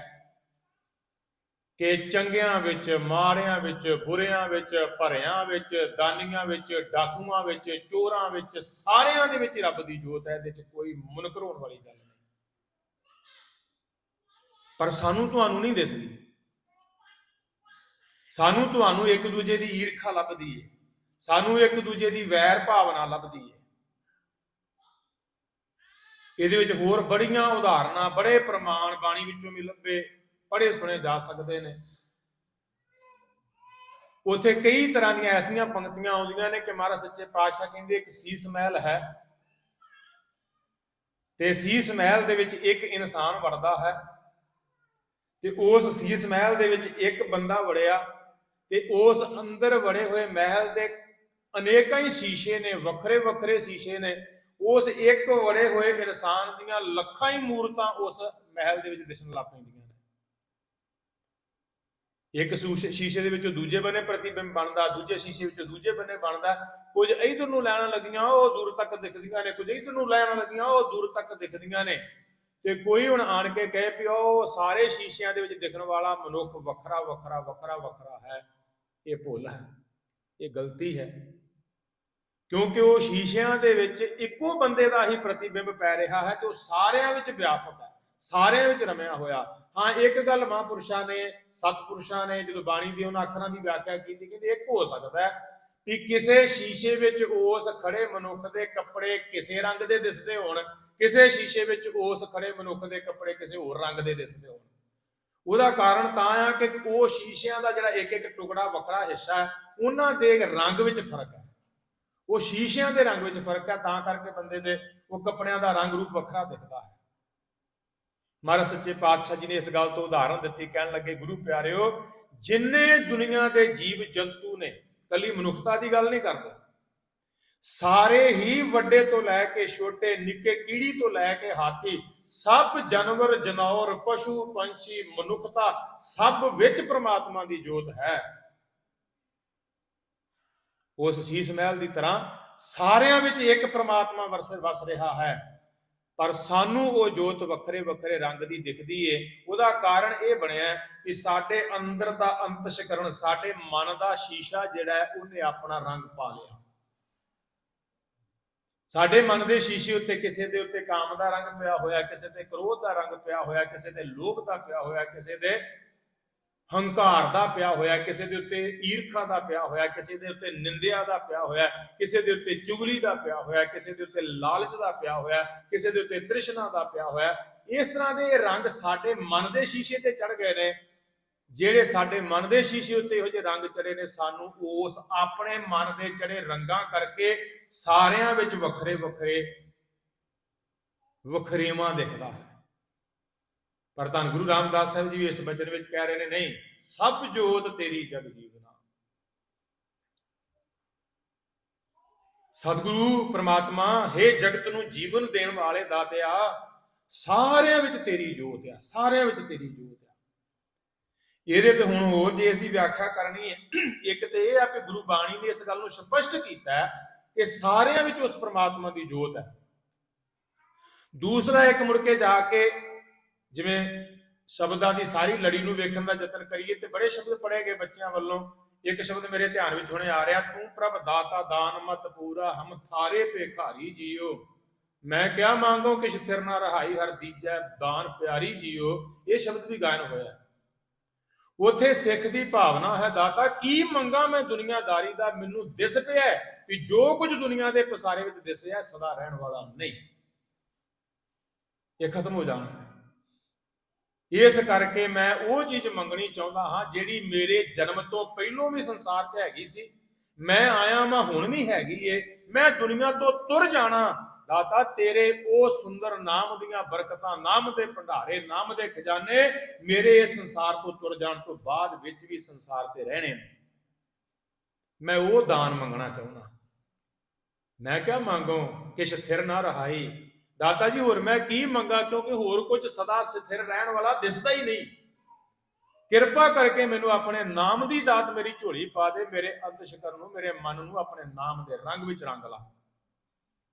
ਕਿ ਚੰਗਿਆਂ ਵਿੱਚ, ਮਾੜਿਆਂ ਵਿੱਚ, ਬੁਰਿਆਂ ਵਿੱਚ, ਭਰਿਆਂ ਵਿੱਚ, ਦਾਨੀਆਂ ਵਿੱਚ, ਡਾਕੂਆਂ ਵਿੱਚ, ਚੋਰਾਂ ਵਿੱਚ, ਸਾਰਿਆਂ ਦੇ ਵਿੱਚ ਰੱਬ ਦੀ ਜੋਤ ਹੈ। ਇਹਦੇ ਵਿੱਚ ਕੋਈ ਮੁਨਕਰ ਹੋਣ ਵਾਲੀ ਗੱਲ ਨਹੀਂ। ਪਰ ਸਾਨੂੰ ਤੁਹਾਨੂੰ ਨਹੀਂ ਦਿਸਦੀ। ਸਾਨੂੰ ਤੁਹਾਨੂੰ ਇੱਕ ਦੂਜੇ ਦੀ ਈਰਖਾ ਲੱਭਦੀ ਹੈ, ਸਾਨੂੰ ਇੱਕ ਦੂਜੇ ਦੀ ਵੈਰ ਭਾਵਨਾ ਲੱਭਦੀ ਹੈ। ਇਹਦੇ ਵਿੱਚ ਹੋਰ ਬੜੀਆਂ ਉਦਾਹਰਨਾਂ, ਬੜੇ ਪ੍ਰਮਾਣ ਬਾਣੀ ਵਿੱਚੋਂ ਵੀ ਲੱਭੇ, ਪੜ੍ਹੇ ਸੁਣੇ ਜਾ ਸਕਦੇ ਨੇ। ਉੱਥੇ ਕਈ ਤਰ੍ਹਾਂ ਦੀਆਂ ਐਸੀਆਂ ਪੰਕਤੀਆਂ ਆਉਂਦੀਆਂ ਨੇ ਕਿ ਮਹਾਰਾਜ ਸੱਚੇ ਪਾਤਸ਼ਾਹ ਕਹਿੰਦੇ ਇੱਕ ਸੀਸ ਮਹਿਲ ਹੈ, ਤੇ ਸੀਸ ਮਹਿਲ ਦੇ ਵਿੱਚ ਇੱਕ ਇਨਸਾਨ ਵੜਦਾ ਹੈ, ਤੇ ਉਸ ਸੀਸ ਮਹਿਲ ਦੇ ਵਿੱਚ ਇੱਕ ਬੰਦਾ ਵੜਿਆ, ਤੇ ਉਸ ਅੰਦਰ ਵੜੇ ਹੋਏ ਮਹਿਲ ਦੇ ਅਨੇਕਾਂ ਹੀ ਸ਼ੀਸ਼ੇ ਨੇ, ਵੱਖਰੇ ਵੱਖਰੇ ਸ਼ੀਸ਼ੇ ਨੇ। ਉਸ ਇੱਕ ਵੜੇ ਹੋਏ ਇਨਸਾਨ ਦੀਆਂ ਲੱਖਾਂ ਹੀ ਮੂਰਤਾਂ ਉਸ ਮਹਿਲ ਦੇ ਵਿੱਚ ਦਿਸਣ ਲੱਗ ਪੈਂਦੀਆਂ ਨੇ। ਇੱਕ ਸ਼ੀਸ਼ੇ ਦੇ ਵਿੱਚੋਂ ਦੂਜੇ ਬੰਨੇ ਪ੍ਰਤੀਬਿੰਬ ਬਣਦਾ, ਦੂਜੇ ਸ਼ੀਸ਼ੇ ਵਿੱਚੋਂ ਦੂਜੇ ਬੰਨੇ ਬਣਦਾ। ਕੁਝ ਇਧਰ ਨੂੰ ਲੈਣ ਲੱਗੀਆਂ ਉਹ ਦੂਰ ਤੱਕ ਦਿਖਦੀਆਂ ਨੇ, ਕੁਝ ਇਧਰ ਨੂੰ ਲੈਣ ਲੱਗੀਆਂ ਉਹ ਦੂਰ ਤੱਕ ਦਿਖਦੀਆਂ ਨੇ। ਤੇ ਕੋਈ ਹੁਣ ਆਣ ਕੇ ਕਹੇ ਵੀ ਉਹ ਸਾਰੇ ਸ਼ੀਸ਼ਿਆਂ ਦੇ ਵਿੱਚ ਦਿਖਣ ਵਾਲਾ ਮਨੁੱਖ ਵੱਖਰਾ ਵੱਖਰਾ ਵੱਖਰਾ ਵੱਖਰਾ ਹੈ, ਇਹ ਭੁੱਲ ਹੈ, ਇਹ ਗਲਤੀ ਹੈ। ਕਿਉਂਕਿ ਉਹ ਸ਼ੀਸ਼ਿਆਂ ਦੇ ਵਿੱਚ ਇੱਕੋ ਬੰਦੇ ਦਾ ਹੀ ਪ੍ਰਤੀਬਿੰਬ ਪੈ ਰਿਹਾ ਹੈ, ਤੇ ਉਹ ਸਾਰਿਆਂ ਵਿੱਚ ਵਿਆਪਕ ਹੈ, ਸਾਰਿਆਂ ਵਿੱਚ ਰਮਿਆ ਹੋਇਆ। ਹਾਂ, ਇੱਕ ਗੱਲ ਮਹਾਂਪੁਰਸ਼ਾਂ ਨੇ, ਸਤਿਪੁਰਸ਼ਾਂ ਨੇ ਜਦੋਂ ਬਾਣੀ ਦੇ ਉਹਨਾਂ ਅੱਖਰਾਂ ਦੀ ਵਿਆਖਿਆ ਕੀਤੀ, ਕਹਿੰਦੇ ਇੱਕ ਹੋ ਸਕਦਾ ਹੈ ਕਿ ਕਿਸੇ ਸ਼ੀਸ਼ੇ ਵਿੱਚ ਉਸ ਖੜੇ ਮਨੁੱਖ ਦੇ ਕੱਪੜੇ ਕਿਸੇ ਰੰਗ ਦੇ ਦਿਸਦੇ ਹੋਣ, ਕਿਸੇ ਸ਼ੀਸ਼ੇ ਵਿੱਚ ਉਸ ਖੜੇ ਮਨੁੱਖ ਦੇ ਕੱਪੜੇ ਕਿਸੇ ਹੋਰ ਰੰਗ ਦੇ ਦਿਸਦੇ ਹੋਣ। ਉਹਦਾ ਕਾਰਨ ਤਾਂ ਆ ਕਿ ਉਹ ਸ਼ੀਸ਼ਿਆਂ ਦਾ ਜਿਹੜਾ ਇੱਕ ਇੱਕ ਟੁਕੜਾ ਵੱਖਰਾ ਹਿੱਸਾ ਹੈ, ਉਹਨਾਂ ਦੇ ਰੰਗ ਵਿੱਚ ਫਰਕ ਹੈ, ਉਹ ਸ਼ੀਸ਼ਿਆਂ ਦੇ ਰੰਗ ਵਿੱਚ ਫਰਕ ਹੈ, ਤਾਂ ਕਰਕੇ ਬੰਦੇ ਦੇ ਉਹ ਕੱਪੜਿਆਂ ਦਾ ਰੰਗ ਰੂਪ ਵੱਖਰਾ ਦਿਖਦਾ ਹੈ। ਮਹਾਰਾਜ ਸੱਚੇ ਪਾਤਸ਼ਾਹ ਜੀ ਨੇ ਇਸ ਗੱਲ ਤੋਂ ਉਦਾਹਰਨ ਦਿੱਤੀ, ਕਹਿਣ ਲੱਗੇ ਗੁਰੂ ਪਿਆਰਿਓ, ਜਿੰਨੇ ਦੁਨੀਆ ਦੇ ਜੀਵ ਜੰਤੂ ਨੇ, ਕੱਲੀ ਮਨੁੱਖਤਾ ਦੀ ਗੱਲ ਨਹੀਂ ਕਰਦੇ, ਸਾਰੇ ਹੀ ਵੱਡੇ ਤੋਂ ਲੈ ਕੇ ਛੋਟੇ, ਨਿੱਕੇ ਕੀੜੀ ਤੋਂ ਲੈ ਕੇ ਹਾਥੀ, ਸਭ ਜਾਨਵਰ, ਜਨੌਰ, ਪਸ਼ੂ, ਪੰਛੀ, ਮਨੁੱਖਤਾ, ਸਭ ਵਿੱਚ ਪ੍ਰਮਾਤਮਾ ਦੀ ਜੋਤ ਹੈ। ਉਸ ਸ਼ੀਸ਼ ਮਹਿਲ ਦੀ ਤਰ੍ਹਾਂ ਸਾਰਿਆਂ ਵਿੱਚ ਇੱਕ ਪ੍ਰਮਾਤਮਾ ਵਸ ਰਿਹਾ ਹੈ, ਪਰ ਸਾਨੂੰ ਉਹ ਜੋਤ ਵੱਖਰੇ ਵੱਖਰੇ ਰੰਗ ਦੀ ਦਿਖਦੀ ਏ। ਉਹਦਾ ਕਾਰਨ ਇਹ ਬਣਿਆ ਕਿ ਸਾਡੇ ਅੰਦਰ ਦਾ ਅੰਤਸ਼ਕਰਨ, ਸਾਡੇ ਮਨ ਦਾ ਸ਼ੀਸ਼ਾ ਜਿਹੜਾ ਹੈ, ਉਹਨੇ ਆਪਣਾ ਰੰਗ ਪਾ ਲਿਆ। ਸਾਡੇ ਮਨ ਦੇ ਸ਼ੀਸ਼ੇ ਉੱਤੇ ਕਿਸੇ ਦੇ ਉੱਤੇ ਕਾਮ ਦਾ ਰੰਗ ਪਿਆ ਹੋਇਆ, ਕਿਸੇ ਤੇ ਕ੍ਰੋਧ ਦਾ ਰੰਗ ਪਿਆ ਹੋਇਆ, ਕਿਸੇ ਤੇ ਲੋਭ ਦਾ ਪਿਆ ਹੋਇਆ, ਕਿਸੇ ਦੇ ਹੰਕਾਰ ਦਾ ਪਿਆ ਹੋਇਆ, ਕਿਸੇ ਦੇ ਉੱਤੇ ਈਰਖਾ ਦਾ ਪਿਆ ਹੋਇਆ, ਕਿਸੇ ਦੇ ਉੱਤੇ ਨਿੰਦਿਆ ਦਾ ਪਿਆ ਹੋਇਆ, ਕਿਸੇ ਦੇ ਉੱਤੇ ਚੁਗਲੀ ਦਾ ਪਿਆ ਹੋਇਆ, ਕਿਸੇ ਦੇ ਉੱਤੇ ਲਾਲਚ ਦਾ ਪਿਆ ਹੋਇਆ, ਕਿਸੇ ਦੇ ਉੱਤੇ ਤ੍ਰਿਸ਼ਨਾ ਦਾ ਪਿਆ ਹੋਇਆ। ਇਸ ਤਰ੍ਹਾਂ ਦੇ ਰੰਗ ਸਾਡੇ ਮਨ ਦੇ ਸ਼ੀਸ਼ੇ ਤੇ ਚੜ ਗਏ ਨੇ। ਜਿਹੜੇ ਸਾਡੇ ਮਨ ਦੇ ਸ਼ੀਸ਼ੇ ਉੱਤੇ ਇਹੋ ਜਿਹੇ ਰੰਗ ਚੜੇ ਨੇ, ਸਾਨੂੰ ਉਸ ਆਪਣੇ ਮਨ ਦੇ ਚੜੇ ਰੰਗਾਂ ਕਰਕੇ ਸਾਰਿਆਂ ਵਿੱਚ ਵੱਖਰੇ ਵੱਖਰੇ ਵਖਰੇਵਾਂ ਦਿਖਦਾ ਹੈ। ਪਰ ਧੰਨ ਗੁਰੂ ਰਾਮਦਾਸ ਸਾਹਿਬ ਜੀ ਇਸ ਬਚਨ ਵਿੱਚ ਕਹਿ ਰਹੇ ਨੇ, ਨਹੀਂ, ਸਭ ਜੋਤ ਤੇਰੀ ਜਗ ਜੀਵਨਾ। ਸਤਿਗੁਰੂ ਪ੍ਰਮਾਤਮਾ, ਹੇ ਜਗਤ ਨੂੰ ਜੀਵਨ ਦੇਣ ਵਾਲੇ ਦਾਤਿਆ, ਸਾਰਿਆਂ ਵਿੱਚ ਤੇਰੀ ਜੋਤ ਆ, ਸਾਰਿਆਂ ਵਿੱਚ ਤੇਰੀ ਜੋਤ ਆ। ਇਹਦੇ ਤੇ ਹੁਣ ਹੋਰ ਜੇ ਇਸ ਦੀ ਵਿਆਖਿਆ ਕਰਨੀ ਹੈ, ਇੱਕ ਤੇ ਇਹ ਆ ਕਿ ਗੁਰੂ ਬਾਣੀ ਨੇ ਇਸ ਗੱਲ ਨੂੰ ਸਪਸ਼ਟ ਕੀਤਾ ਕਿ ਸਾਰਿਆਂ ਵਿੱਚ ਉਸ ਪ੍ਰਮਾਤਮਾ ਦੀ ਜੋਤ ਹੈ। ਦੂਸਰਾ, ਇੱਕ ਮੁੜ ਕੇ ਜਾ ਕੇ ਜਿਵੇਂ ਸ਼ਬਦਾਂ ਦੀ ਸਾਰੀ ਲੜੀ ਨੂੰ ਵੇਖਣ ਦਾ ਯਤਨ ਕਰੀਏ ਤੇ ਬੜੇ ਸ਼ਬਦ ਪੜ੍ਹੇ ਗਏ ਬੱਚਿਆਂ ਵੱਲੋਂ। ਇੱਕ ਸ਼ਬਦ ਮੇਰੇ ਧਿਆਨ ਵਿੱਚ ਹੁਣੇ ਆ ਰਿਹਾ, ਤੂੰ ਪ੍ਰਭ ਦਾਤਾ ਦਾਨ ਮਤ ਪੂਰਾ, ਹਮ ਥਾਰੇ ਭੇਖਾਰੀ ਜੀਓ। ਮੈਂ ਕਿਆ ਮੰਗੋ ਕਿਛ ਥਿਰ ਨਾ ਰਹਾਈ, ਹਰ ਦੀਜੈ ਦਾਨ ਪਿਆਰੀ ਜੀਓ। ਇਹ ਸ਼ਬਦ ਵੀ ਗਾਇਨ ਹੋਇਆ। ਉੱਥੇ ਸਿੱਖ ਦੀ ਭਾਵਨਾ ਹੈ, ਦਾਤਾ ਕੀ ਮੰਗਾ ਮੈਂ ਦੁਨੀਆਦਾਰੀ ਦਾ, ਮੈਨੂੰ ਦਿਸ ਪਿਆ ਵੀ ਜੋ ਕੁਝ ਦੁਨੀਆ ਦੇ ਪਸਾਰੇ ਵਿੱਚ ਦਿਸਿਆ ਸਦਾ ਰਹਿਣ ਵਾਲਾ ਨਹੀਂ, ਇਹ ਖਤਮ ਹੋ ਜਾਣਾ ਹੈ। ਇਸ ਕਰਕੇ ਮੈਂ ਉਹ ਚੀਜ਼ ਮੰਗਣੀ ਚਾਹੁੰਦਾ ਹਾਂ ਜਿਹੜੀ ਮੇਰੇ ਜਨਮ ਤੋਂ ਪਹਿਲੋਂ ਵੀ ਸੰਸਾਰ 'ਚ ਹੈਗੀ ਸੀ, ਮੈਂ ਆਇਆ ਮੈਂ ਹੁਣ ਵੀ ਹੈਗੀ ਏ, ਮੈਂ ਦੁਨੀਆ ਤੋਂ ਤੁਰ ਜਾਣਾ। ਦਾਤਾ ਤੇਰੇ ਉਹ ਸੁੰਦਰ ਨਾਮ ਦੀਆਂ ਬਰਕਤਾਂ, ਨਾਮ ਦੇ ਭੰਡਾਰੇ, ਨਾਮ ਦੇ ਖਜ਼ਾਨੇ ਮੇਰੇ ਇਸ ਸੰਸਾਰ ਤੋਂ ਤੁਰ ਜਾਣ ਤੋਂ ਬਾਅਦ ਵਿੱਚ ਵੀ ਸੰਸਾਰ ਤੇ ਰਹਿਣੇ ਨੇ। ਮੈਂ ਉਹ ਦਾਨ ਮੰਗਣਾ ਚਾਹੁੰਦਾ। ਮੈਂ ਕਿਹਾ ਮੰਗੋ ਕਿਛ ਥਿਰ ਨਾ ਰਹਾਈ। ਦਾਤਾ ਜੀ ਹੋਰ ਮੈਂ ਕੀ ਮੰਗਾ, ਕਿਉਂਕਿ ਹੋਰ ਕੁਝ ਸਦਾ ਸਥਿਰ ਰਹਿਣ ਵਾਲਾ ਦਿਸਦਾ ਹੀ ਨਹੀਂ। ਕਿਰਪਾ ਕਰਕੇ ਮੈਨੂੰ ਆਪਣੇ ਨਾਮ ਦੀ ਦਾਤ ਮੇਰੀ ਝੋਲੀ ਪਾ ਦੇ, ਮੇਰੇ ਅੰਤਸ਼ਕਰ ਨੂੰ, ਮੇਰੇ ਮਨ ਨੂੰ ਆਪਣੇ ਨਾਮ ਦੇ ਰੰਗ ਵਿੱਚ ਰੰਗ ਲਾ।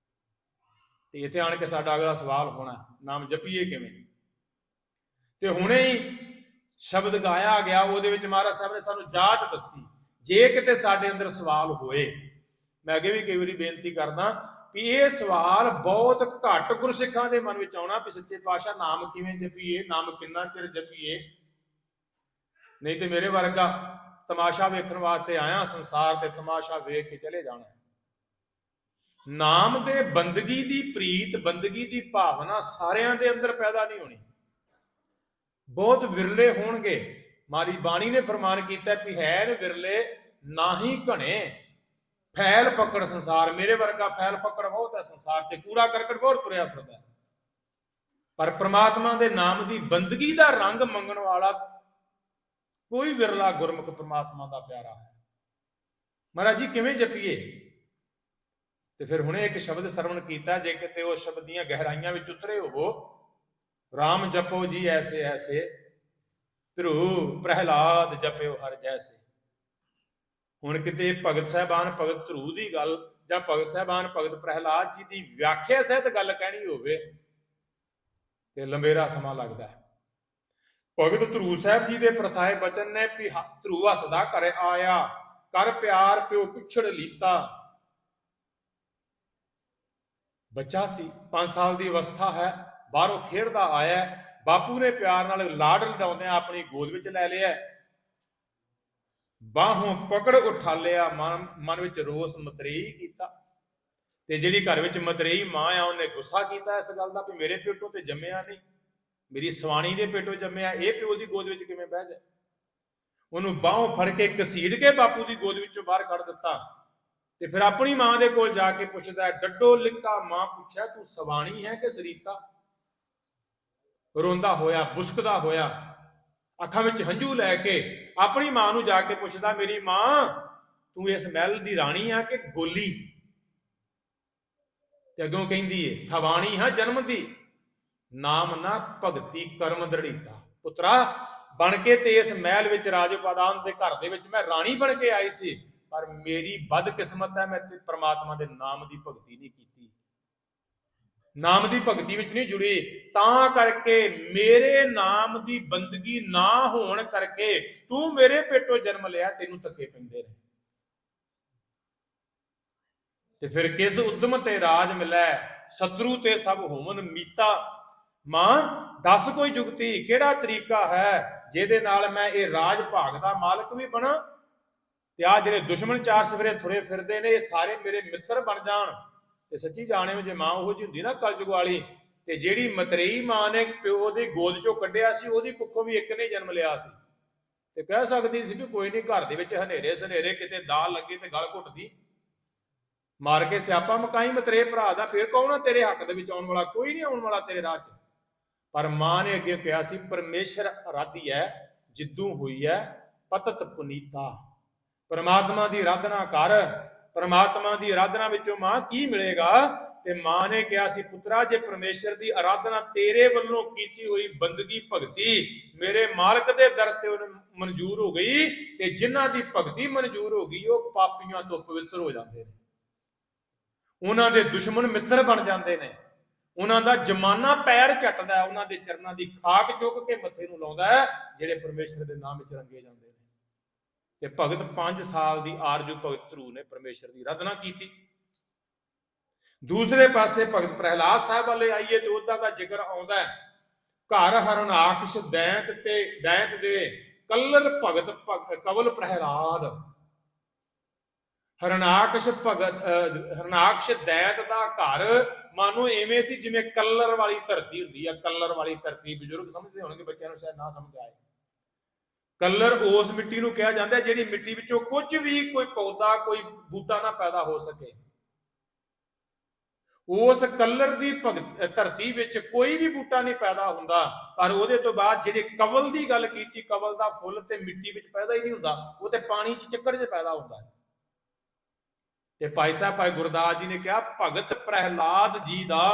ਤੇ ਇੱਥੇ ਆਣ ਕੇ ਸਾਡਾ ਅਗਲਾ ਸਵਾਲ ਹੋਣਾ, ਨਾਮ ਜਪੀਏ ਕਿਵੇਂ? ਤੇ ਹੁਣੇ ਹੀ ਸ਼ਬਦ ਗਾਇਆ ਗਿਆ, ਉਹਦੇ ਵਿੱਚ ਮਹਾਰਾਜ ਸਾਹਿਬ ਨੇ ਸਾਨੂੰ ਜਾਂਚ ਦੱਸੀ। ਜੇ ਕਿਤੇ ਸਾਡੇ ਅੰਦਰ ਸਵਾਲ ਹੋਏ, ਮੈਂ ਅੱਗੇ ਵੀ ਕਈ ਵਾਰੀ ਬੇਨਤੀ ਕਰਦਾ ਵੀ ਇਹ ਸਵਾਲ ਬਹੁਤ ਘੱਟ ਗੁਰਸਿੱਖਾਂ ਦੇ ਮਨ ਵਿੱਚ ਆਉਣਾ ਵੀ ਸੱਚੇ ਪਾਤਸ਼ਾਹ ਨਾਮ ਕਿਵੇਂ ਜਪੀਏ, ਨਾਮ ਕਿੰਨਾ ਚਿਰ ਜਪੀਏ। ਨਹੀਂ ਤੇ ਮੇਰੇ ਵਰਗਾ ਤਮਾਸ਼ਾ ਵੇਖਣ ਵਾਸਤੇ ਆਇਆ ਸੰਸਾਰ ਤੇ ਤਮਾਸ਼ਾ ਵੇਖ ਕੇ ਚਲੇ ਜਾਣਾ। ਨਾਮ ਦੇ ਬੰਦਗੀ ਦੀ ਪ੍ਰੀਤ, ਬੰਦਗੀ ਦੀ ਭਾਵਨਾ ਸਾਰਿਆਂ ਦੇ ਅੰਦਰ ਪੈਦਾ ਨਹੀਂ ਹੋਣੀ, ਬਹੁਤ ਵਿਰਲੇ ਹੋਣਗੇ। ਮਾਰੀ ਬਾਣੀ ਨੇ ਫਰਮਾਨ ਕੀਤਾ ਵੀ ਹੈ ਨੇ ਵਿਰਲੇ ਨਾਹੀ ਘਣੇ, ਫੈਲ ਪਕੜ ਸੰਸਾਰ। ਮੇਰੇ ਵਰਗਾ ਫੈਲ ਪਕੜ ਬਹੁਤ ਹੈ ਸੰਸਾਰ ਤੇ, ਕੂੜਾ ਕਰਕਟ ਬਹੁਤ ਤੁਰਿਆ ਫਿਰਦਾ। ਪਰ ਪ੍ਰਮਾਤਮਾ ਦੇ ਨਾਮ ਦੀ ਬੰਦਗੀ ਦਾ ਰੰਗ ਮੰਗਣ ਵਾਲਾ ਕੋਈ ਵਿਰਲਾ ਗੁਰਮੁਖ ਪ੍ਰਮਾਤਮਾ ਦਾ ਪਿਆਰਾ ਹੈ। ਮਹਾਰਾਜ ਜੀ ਕਿਵੇਂ ਜਪੀਏ? ਤੇ ਫਿਰ ਹੁਣੇ ਇੱਕ ਸ਼ਬਦ ਸਰਵਣ ਕੀਤਾ, ਜੇ ਕਿਤੇ ਉਹ ਸ਼ਬਦ ਦੀਆਂ ਗਹਿਰਾਈਆਂ ਵਿੱਚ ਉਤਰੇ ਹੋਵੋ, ਰਾਮ ਜਪੋ ਜੀ ਐਸੇ ਐਸੇ, ਧਰੂ ਪ੍ਰਹਿਲਾਦ ਜਪਿਓ ਹਰ ਜੈਸੇ। ਹੁਣ ਕਿਤੇ ਭਗਤ ਸਾਹਿਬਾਨ ਭਗਤ ਧਰੂ ਦੀ ਗੱਲ ਜਾਂ ਭਗਤ ਸਾਹਿਬਾਨ ਭਗਤ ਪ੍ਰਹਿਲਾਦ ਜੀ ਦੀ ਵਿਆਖਿਆ ਸਹਿਤ ਗੱਲ ਕਹਿਣੀ ਹੋਵੇ ਤੇ ਲੰਬੇਰਾ ਸਮਾਂ ਲੱਗਦਾ ਹੈ। ਭਗਤ ਧਰੂ ਸਾਹਿਬ ਜੀ ਦੇ ਪ੍ਰਥਾਏ ਬਚਨ ਨੇ ਵੀ ਧਰੂ ਹੱਸਦਾ ਘਰ ਆਇਆ, ਕਰ ਪਿਆਰ ਪਿਓ ਪੁੱਛੜ ਲੀਤਾ। ਬੱਚਾ ਸੀ, 5 ਸਾਲ ਦੀ ਅਵਸਥਾ ਹੈ, ਬਾਹਰੋਂ ਖੇਡਦਾ ਆਇਆ, ਬਾਪੂ ਨੇ ਪਿਆਰ ਨਾਲ ਲਾਡ ਲਡਾਉਂਦਿਆਂ ਆਪਣੀ ਗੋਦ ਵਿੱਚ ਲੈ ਲਿਆ, ਬਾਹੋਂ ਪਕੜ ਉਠਾ ਲਿਆ, ਮਨ ਵਿੱਚ ਰੋਸ ਮਤਰੇਈ ਕੀਤਾ। ਤੇ ਜਿਹੜੀ ਘਰ ਵਿੱਚ ਮਤਰੇਈ ਮਾਂ ਆ, ਉਹਨੇ ਗੁੱਸਾ ਕੀਤਾ ਇਸ ਗੱਲ ਦਾ ਵੀ ਮੇਰੇ ਪੇਟੋਂ ਤੇ ਜੰਮਿਆ ਨਹੀਂ, ਮੇਰੀ ਸਵਾਣੀ ਦੇ ਪੇਟੋਂ ਜੰਮਿਆ, ਇਹ ਪਿਓ ਦੀ ਗੋਦ ਵਿੱਚ ਕਿਵੇਂ ਬਹਿ ਜਾਏ। ਉਹਨੂੰ ਬਾਹੋਂ ਫੜ ਕੇ ਘਸੀੜ ਕੇ ਬਾਪੂ ਦੀ ਗੋਦ ਵਿੱਚੋਂ ਬਾਹਰ ਕੱਢ ਦਿੱਤਾ। ਤੇ ਫਿਰ ਆਪਣੀ ਮਾਂ ਦੇ ਕੋਲ ਜਾ ਕੇ ਪੁੱਛਦਾ, ਡੱਡੋ ਲਿੱਕਾ ਮਾਂ ਪੁੱਛਿਆ ਤੂੰ ਸਵਾਣੀ ਹੈ ਕਿ ਸਰੀਤਾ? ਰੋਂਦਾ ਹੋਇਆ, ਬੁਸਕਦਾ ਹੋਇਆ, ਅੱਖਾਂ ਵਿੱਚ ਹੰਝੂ ਲੈ ਕੇ ਆਪਣੀ ਮਾਂ ਨੂੰ ਜਾ ਕੇ ਪੁੱਛਦਾ, ਮੇਰੀ ਮਾਂ ਤੂੰ ਇਸ ਮਹਿਲ ਦੀ ਰਾਣੀ ਆ ਕਿ ਗੋਲੀ? ਤੇ ਅੱਗੋਂ ਕਹਿੰਦੀ ਏ, ਸਵਾਣੀ ਹਾਂ ਜਨਮ ਦੀ, ਨਾਮ ਨਾ ਭਗਤੀ ਕਰਮ ਦ੍ਰਿੜੀਤਾ। ਪੁੱਤਰਾ ਬਣ ਕੇ ਤੇ ਇਸ ਮਹਿਲ ਵਿੱਚ ਰਾਜਪਾਦਾਨ ਦੇ ਘਰ ਦੇ ਵਿੱਚ ਮੈਂ ਰਾਣੀ ਬਣ ਕੇ ਆਈ ਸੀ, ਪਰ ਮੇਰੀ ਬਦਕਿਸਮਤ ਹੈ, ਮੈਂ ਤੇ ਪ੍ਰਮਾਤਮਾ ਦੇ ਨਾਮ ਦੀ ਭਗਤੀ ਨਹੀਂ ਕੀਤੀ, ਨਾਮ ਦੀ ਭਗਤੀ ਵਿੱਚ ਨਹੀਂ ਜੁੜੀ। ਤਾਂ ਕਰਕੇ ਮੇਰੇ ਨਾਮ ਦੀ ਬੰਦਗੀ ਨਾ ਹੋਣ ਕਰਕੇ ਤੂੰ ਮੇਰੇ ਪੇਟੋਂ ਜਨਮ ਲਿਆ, ਤੈਨੂੰ ਧੱਕੇ ਪੈਂਦੇ ਨੇ। ਤੇ ਫਿਰ ਕਿਸ ਉਦਮ ਤੇ ਰਾਜ ਮਿਲੈ, ਸ਼ਤਰੂ ਤੇ ਸਭ ਹੋਵਨ ਮੀਤਾ। ਮਾਂ ਦੱਸ ਕੋਈ ਜੁਗਤੀ, ਕਿਹੜਾ ਤਰੀਕਾ ਹੈ ਜਿਹਦੇ ਨਾਲ ਮੈਂ ਇਹ ਰਾਜ ਭਾਗ ਦਾ ਮਾਲਕ ਵੀ ਬਣਾ, ਤੇ ਆ ਜਿਹੜੇ ਦੁਸ਼ਮਣ ਚਾਰ ਸਵੇਰੇ ਤੁਰੇ ਫਿਰਦੇ ਨੇ, ਇਹ ਸਾਰੇ ਮੇਰੇ ਮਿੱਤਰ ਬਣ ਜਾਣ। ਤੇ ਸੱਚੀ ਜਾਣਿਓ, ਜੇ ਮਾਂ ਉਹੋ ਜਿਹੀ ਹੁੰਦੀ ਨਾ ਕਲਯੁਗ ਵਾਲੀ, ਤੇ ਜਿਹੜੀ ਮਤਰੇਈ ਮਾਂ ਨੇ ਪਿਓ ਦੀ ਗੋਦ ਚੋਂ ਕੱਢਿਆ ਸੀ, ਉਹਦੀ ਕੁੱਖੋਂ ਵੀ ਇੱਕ ਨੇ ਜਨਮ ਲਿਆ ਸੀ, ਤੇ ਕਹਿ ਸਕਦੀ ਸੀ ਕਿ ਕੋਈ ਨਹੀਂ, ਘਰ ਦੇ ਵਿੱਚ ਹਨੇਰੇ ਸਨੇਰੇ ਕਿਤੇ ਦਾਲ ਲੱਗੀ ਤੇ ਗਲ ਘੁੱਟਦੀ, ਮਾਰ ਕੇ ਸਿਆਪਾ ਮਕਾਈ ਮਤਰੇ ਭਰਾ ਦਾ, ਫਿਰ ਕੌਣ ਆ ਤੇਰੇ ਹੱਕ ਦੇ ਵਿੱਚ ਆਉਣ ਵਾਲਾ? ਕੋਈ ਨਹੀਂ ਆਉਣ ਵਾਲਾ ਤੇਰੇ ਰਾਹ 'ਚ। ਪਰ ਮਾਂ ਨੇ ਅੱਗੇ ਕਿਹਾ ਸੀ, ਪਰਮੇਸ਼ਰ ਅਰਾਧੀ ਹੈ ਜਿੱਦੂ ਹੋਈ ਹੈ ਪਤਤ ਪੁਨੀਤਾ। ਪਰਮਾਤਮਾ ਦੀ ਆਰਾਧਨਾ ਕਰ, ਪਰਮਾਤਮਾ ਦੀ ਆਰਾਧਨਾ ਵਿੱਚੋਂ ਮਾਂ ਕੀ ਮਿਲੇਗਾ? ਤੇ ਮਾਂ ਨੇ ਕਿਹਾ ਸੀ, ਪੁੱਤਰਾ ਜੇ ਪਰਮੇਸ਼ਰ ਦੀ ਆਰਾਧਨਾ ਤੇਰੇ ਵੱਲੋਂ ਕੀਤੀ ਹੋਈ ਬੰਦਗੀ ਭਗਤੀ ਮੇਰੇ ਮਾਲਕ ਦੇ ਦਰ ਤੇ ਮਨਜ਼ੂਰ ਹੋ ਗਈ, ਤੇ ਜਿਨ੍ਹਾਂ ਦੀ ਭਗਤੀ ਮਨਜ਼ੂਰ ਹੋ ਗਈ ਉਹ ਪਾਪੀਆਂ ਤੋਂ ਪਵਿੱਤਰ ਹੋ ਜਾਂਦੇ ਨੇ, ਉਹਨਾਂ ਦੇ ਦੁਸ਼ਮਣ ਮਿੱਤਰ ਬਣ ਜਾਂਦੇ ਨੇ, ਉਹਨਾਂ ਦਾ ਜਮਾਨਾ ਪੈਰ ਚੱਟਦਾ, ਉਹਨਾਂ ਦੇ ਚਰਨਾਂ ਦੀ ਖਾਕ ਚੁੱਕ ਕੇ ਮੱਥੇ ਨੂੰ ਲਾਉਂਦਾ ਹੈ ਜਿਹੜੇ ਪਰਮੇਸ਼ਰ ਦੇ ਨਾਮ ਵਿੱਚ ਰੰਗੇ ਜਾਂਦੇ ਨੇ। ਤੇ ਭਗਤ 5 ਸਾਲ ਦੀ ਆਰਜੂ ਭਗਤ ਧਰੂ ਨੇ ਪਰਮੇਸ਼ਰ ਦੀ ਆਰਾਧਨਾ ਕੀਤੀ। ਦੂਸਰੇ ਪਾਸੇ ਭਗਤ ਪ੍ਰਹਿਲਾਦ ਸਾਹਿਬ ਵਾਲੇ ਆਈਏ ਤੇ ਉਹਦਾ ਦਾ ਜ਼ਿਕਰ ਆਉਂਦਾ ਹੈ, ਘਰ ਹਰਨਾਕਸ਼ ਦੈਂਤ ਤੇ ਦੈਂਤ ਦੇ ਕੱਲਰ ਭਗਤ ਕਵਲ ਪ੍ਰਹਿਲਾਦ। ਹਰਨਾਕਸ਼ ਭਗਤ ਹਰਨਾਕਸ਼ ਦੈਤ ਦਾ ਘਰ ਮਾਨੋ ਐਵੇਂ ਸੀ ਜਿਵੇਂ ਕਲਰ ਵਾਲੀ ਧਰਤੀ ਹੁੰਦੀ ਆ। ਕਲਰ ਵਾਲੀ ਧਰਤੀ ਬਜ਼ੁਰਗ ਸਮਝਦੇ ਹੋਣਗੇ, ਬੱਚਿਆਂ ਨੂੰ ਸ਼ਾਇਦ ਨਾ ਸਮਝ ਆਏ। ਕਲਰ ਉਸ ਮਿੱਟੀ ਨੂੰ ਕਿਹਾ ਜਾਂਦਾ ਜਿਹੜੀ ਮਿੱਟੀ ਵਿੱਚੋਂ ਕੁਝ ਵੀ, ਕੋਈ ਪੌਦਾ, ਕੋਈ ਬੂਟਾ ਨਾ ਪੈਦਾ ਹੋ ਸਕੇ। ਉਸ ਕਲਰ ਦੀ ਧਰਤੀ ਵਿੱਚ ਕੋਈ ਵੀ ਬੂਟਾ ਨਹੀਂ ਪੈਦਾ ਹੁੰਦਾ। ਪਰ ਉਹਦੇ ਤੋਂ ਬਾਅਦ ਜਿਹੜੇ ਕਵਲ ਦੀ ਗੱਲ ਕੀਤੀ, ਕਵਲ ਦਾ ਫੁੱਲ ਤੇ ਮਿੱਟੀ ਵਿੱਚ ਪੈਦਾ ਹੀ ਨਹੀਂ ਹੁੰਦਾ, ਉਹ ਤੇ ਪਾਣੀ 'ਚ ਚੱਕੜ 'ਚ ਪੈਦਾ ਹੁੰਦਾ ਹੈ। ਤੇ ਭਾਈ ਸਾਹਿਬ ਭਾਈ ਗੁਰਦਾਸ ਜੀ ਨੇ ਕਿਹਾ ਭਗਤ ਪ੍ਰਹਿਲਾਦ ਜੀ ਦਾ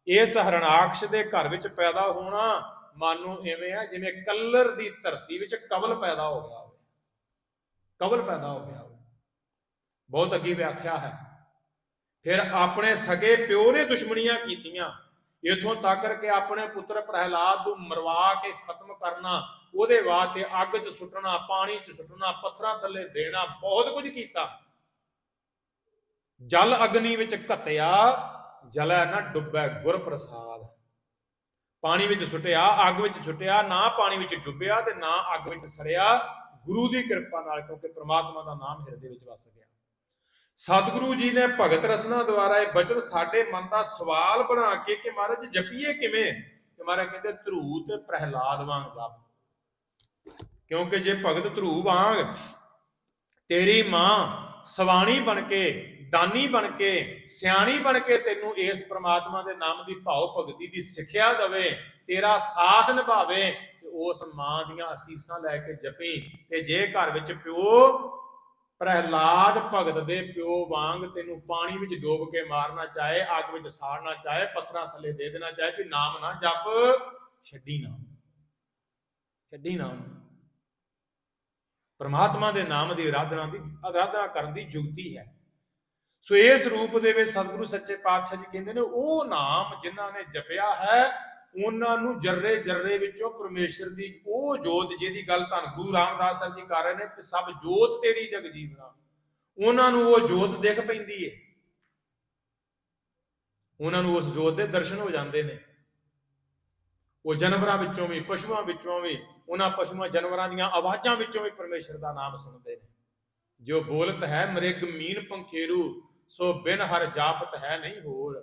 ਇਸ ਹਰਨਾਕਸ਼ ਦੇ ਘਰ ਵਿੱਚ ਪੈਦਾ ਹੋਣਾ ਮਾਨੋ ਐਵੇਂ ਆ ਜਿਵੇਂ ਕਲਰ ਦੀ ਧਰਤੀ ਵਿੱਚ ਕਵਲ ਪੈਦਾ ਹੋ ਗਿਆ ਹੋਵੇ। ਕਵਲ ਪੈਦਾ ਹੋ ਗਿਆ ਹੋਵੇ। ਬਹੁਤ ਅੱਗੇ ਵਿਆਖਿਆ ਹੈ। ਫਿਰ ਆਪਣੇ ਸਗੇ ਪਿਓ ਨੇ ਦੁਸ਼ਮਣੀਆਂ ਕੀਤੀਆਂ, ਇਥੋਂ ਤੱਕ ਕਿ ਆਪਣੇ ਪੁੱਤਰ ਪ੍ਰਹਿਲਾਦ ਨੂੰ ਮਰਵਾ ਕੇ ਖਤਮ ਕਰਨਾ, ਉਹਦੇ ਵਾਸਤੇ ਅੱਗ 'ਚ ਸੁੱਟਣਾ, ਪਾਣੀ 'ਚ ਸੁੱਟਣਾ, ਪੱਥਰਾਂ ਥੱਲੇ ਦੇਣਾ, ਬਹੁਤ ਕੁਝ ਕੀਤਾ। ਜਲ ਅਗਨੀ ਵਿੱਚ ਘੱਤਿਆ, ਜਲੈ ਨਾ ਡੁੱਬੈ ਗੁਰ ਪ੍ਰਸਾਦ। ਪਾਣੀ ਵਿੱਚ ਸੁੱਟਿਆ, ਅੱਗ ਵਿੱਚ ਸੁੱਟਿਆ, ਨਾ ਪਾਣੀ ਵਿੱਚ ਡੁੱਬਿਆ ਤੇ ਨਾ ਅੱਗ ਵਿੱਚ ਸੜਿਆ, ਗੁਰੂ ਦੀ ਕਿਰਪਾ ਨਾਲ, ਕਿਉਂਕਿ ਪ੍ਰਮਾਤਮਾ ਦਾ ਨਾਮ ਹਿਰਦੇ ਵਿੱਚ ਵਸ ਗਿਆ। ਸਤਿਗੁਰੂ ਜੀ ਨੇ ਭਗਤ ਰਸਨਾ ਦੁਆਰਾ ਇਹ ਬਚਨ ਸਾਡੇ ਮਨ ਦਾ ਸਵਾਲ ਬਣਾ ਕੇ ਕਿ ਮਹਾਰਾਜ ਜਪੀਏ ਕਿਵੇਂ, ਤੇ ਮਹਾਰਾਜ ਕਹਿੰਦੇ ਧਰੂ ਤੇ ਪ੍ਰਹਿਲਾਦ ਵਾਂਗ ਜਪ। ਕਿਉਂਕਿ ਜੇ ਭਗਤ ਧਰੂ ਵਾਂਗ ਤੇਰੀ ਮਾਂ ਸਵਾਣੀ ਬਣ ਕੇ, ਦਾਨੀ ਬਣ ਕੇ, ਸਿਆਣੀ ਬਣ ਕੇ ਤੈਨੂੰ ਇਸ ਪ੍ਰਮਾਤਮਾ ਦੇ ਨਾਮ ਦੀ ਭਾਵ ਭਗਤੀ ਦੀ ਸਿੱਖਿਆ ਦੇਵੇ, ਤੇਰਾ ਸਾਥ ਨਿਭਾਵੇ, ਤੇ ਉਸ ਮਾਂ ਦੀਆਂ ਅਸੀਸਾਂ ਲੈ ਕੇ ਜਪੀ। ਤੇ ਜੇ ਘਰ ਵਿੱਚ ਪਿਓ ਪ੍ਰਹਿਲਾਦ ਭਗਤ ਦੇ ਪਿਓ ਵਾਂਗ ਤੈਨੂੰ ਪਾਣੀ ਵਿੱਚ ਡੋਬ ਕੇ ਮਾਰਨਾ ਚਾਹੇ, ਅੱਗ ਵਿੱਚ ਸਾੜਨਾ ਚਾਹੇ, ਪੱਥਰਾਂ ਥੱਲੇ ਦੇ ਦੇਣਾ ਚਾਹੇ, ਵੀ ਨਾਮ ਨਾ ਜਪ, ਛੱਡੀ ਨਾ, ਛੱਡੀ ਨਾ। ਪਰਮਾਤਮਾ ਦੇ ਨਾਮ ਦੀ ਆਰਾਧਨਾ ਕਰਨ ਦੀ ਯੁਕਤੀ ਹੈ। ਸੋ ਇਸ ਰੂਪ ਦੇ ਵਿੱਚ ਸਤਿਗੁਰੂ ਸੱਚੇ ਪਾਤਸ਼ਾਹ ਜੀ ਕਹਿੰਦੇ ਨੇ ਉਹ ਨਾਮ ਜਿਨ੍ਹਾਂ ਨੇ ਜਪਿਆ ਹੈ ਉਹਨਾਂ ਨੂੰ ਜਰਰੇ ਜਰਰੇ ਵਿੱਚੋਂ ਪਰਮੇਸ਼ਰ ਦੀ ਉਹ ਜੋਤ, ਜਿਹਦੀ ਗੱਲ ਧੰਨ ਗੁਰੂ ਰਾਮਦਾਸ ਸਾਹਿਬ ਜੀ ਕਰ ਰਹੇ ਨੇ, ਸਭ ਜੋਤ ਤੇਰੀ ਜਗ ਜੀਵਨਾ, ਉਹਨਾਂ ਨੂੰ ਉਹ ਜੋਤ ਦਿਖ ਪੈਂਦੀ ਹੈ। ਉਹਨਾਂ ਨੂੰ ਉਸ ਜੋਤ ਦੇ ਦਰਸ਼ਨ ਹੋ ਜਾਂਦੇ ਨੇ। ਉਹ ਜਾਨਵਰਾਂ ਵਿੱਚੋਂ ਵੀ, ਪਸ਼ੂਆਂ ਵਿੱਚੋਂ ਵੀ, ਉਹਨਾਂ ਪਸ਼ੂਆਂ ਜਾਨਵਰਾਂ ਦੀਆਂ ਆਵਾਜ਼ਾਂ ਵਿੱਚੋਂ ਵੀ ਪਰਮੇਸ਼ਰ ਦਾ ਨਾਮ ਸੁਣਦੇ ਨੇ। ਜੋ ਬੋਲਤ ਹੈ ਮ੍ਰਿਗ ਮੀਨ ਪੰਖੇਰੂ, ਸੋ ਬਿਨ ਹਰ ਜਾਪਤ ਹੈ ਨਹੀਂ ਹੋਰ।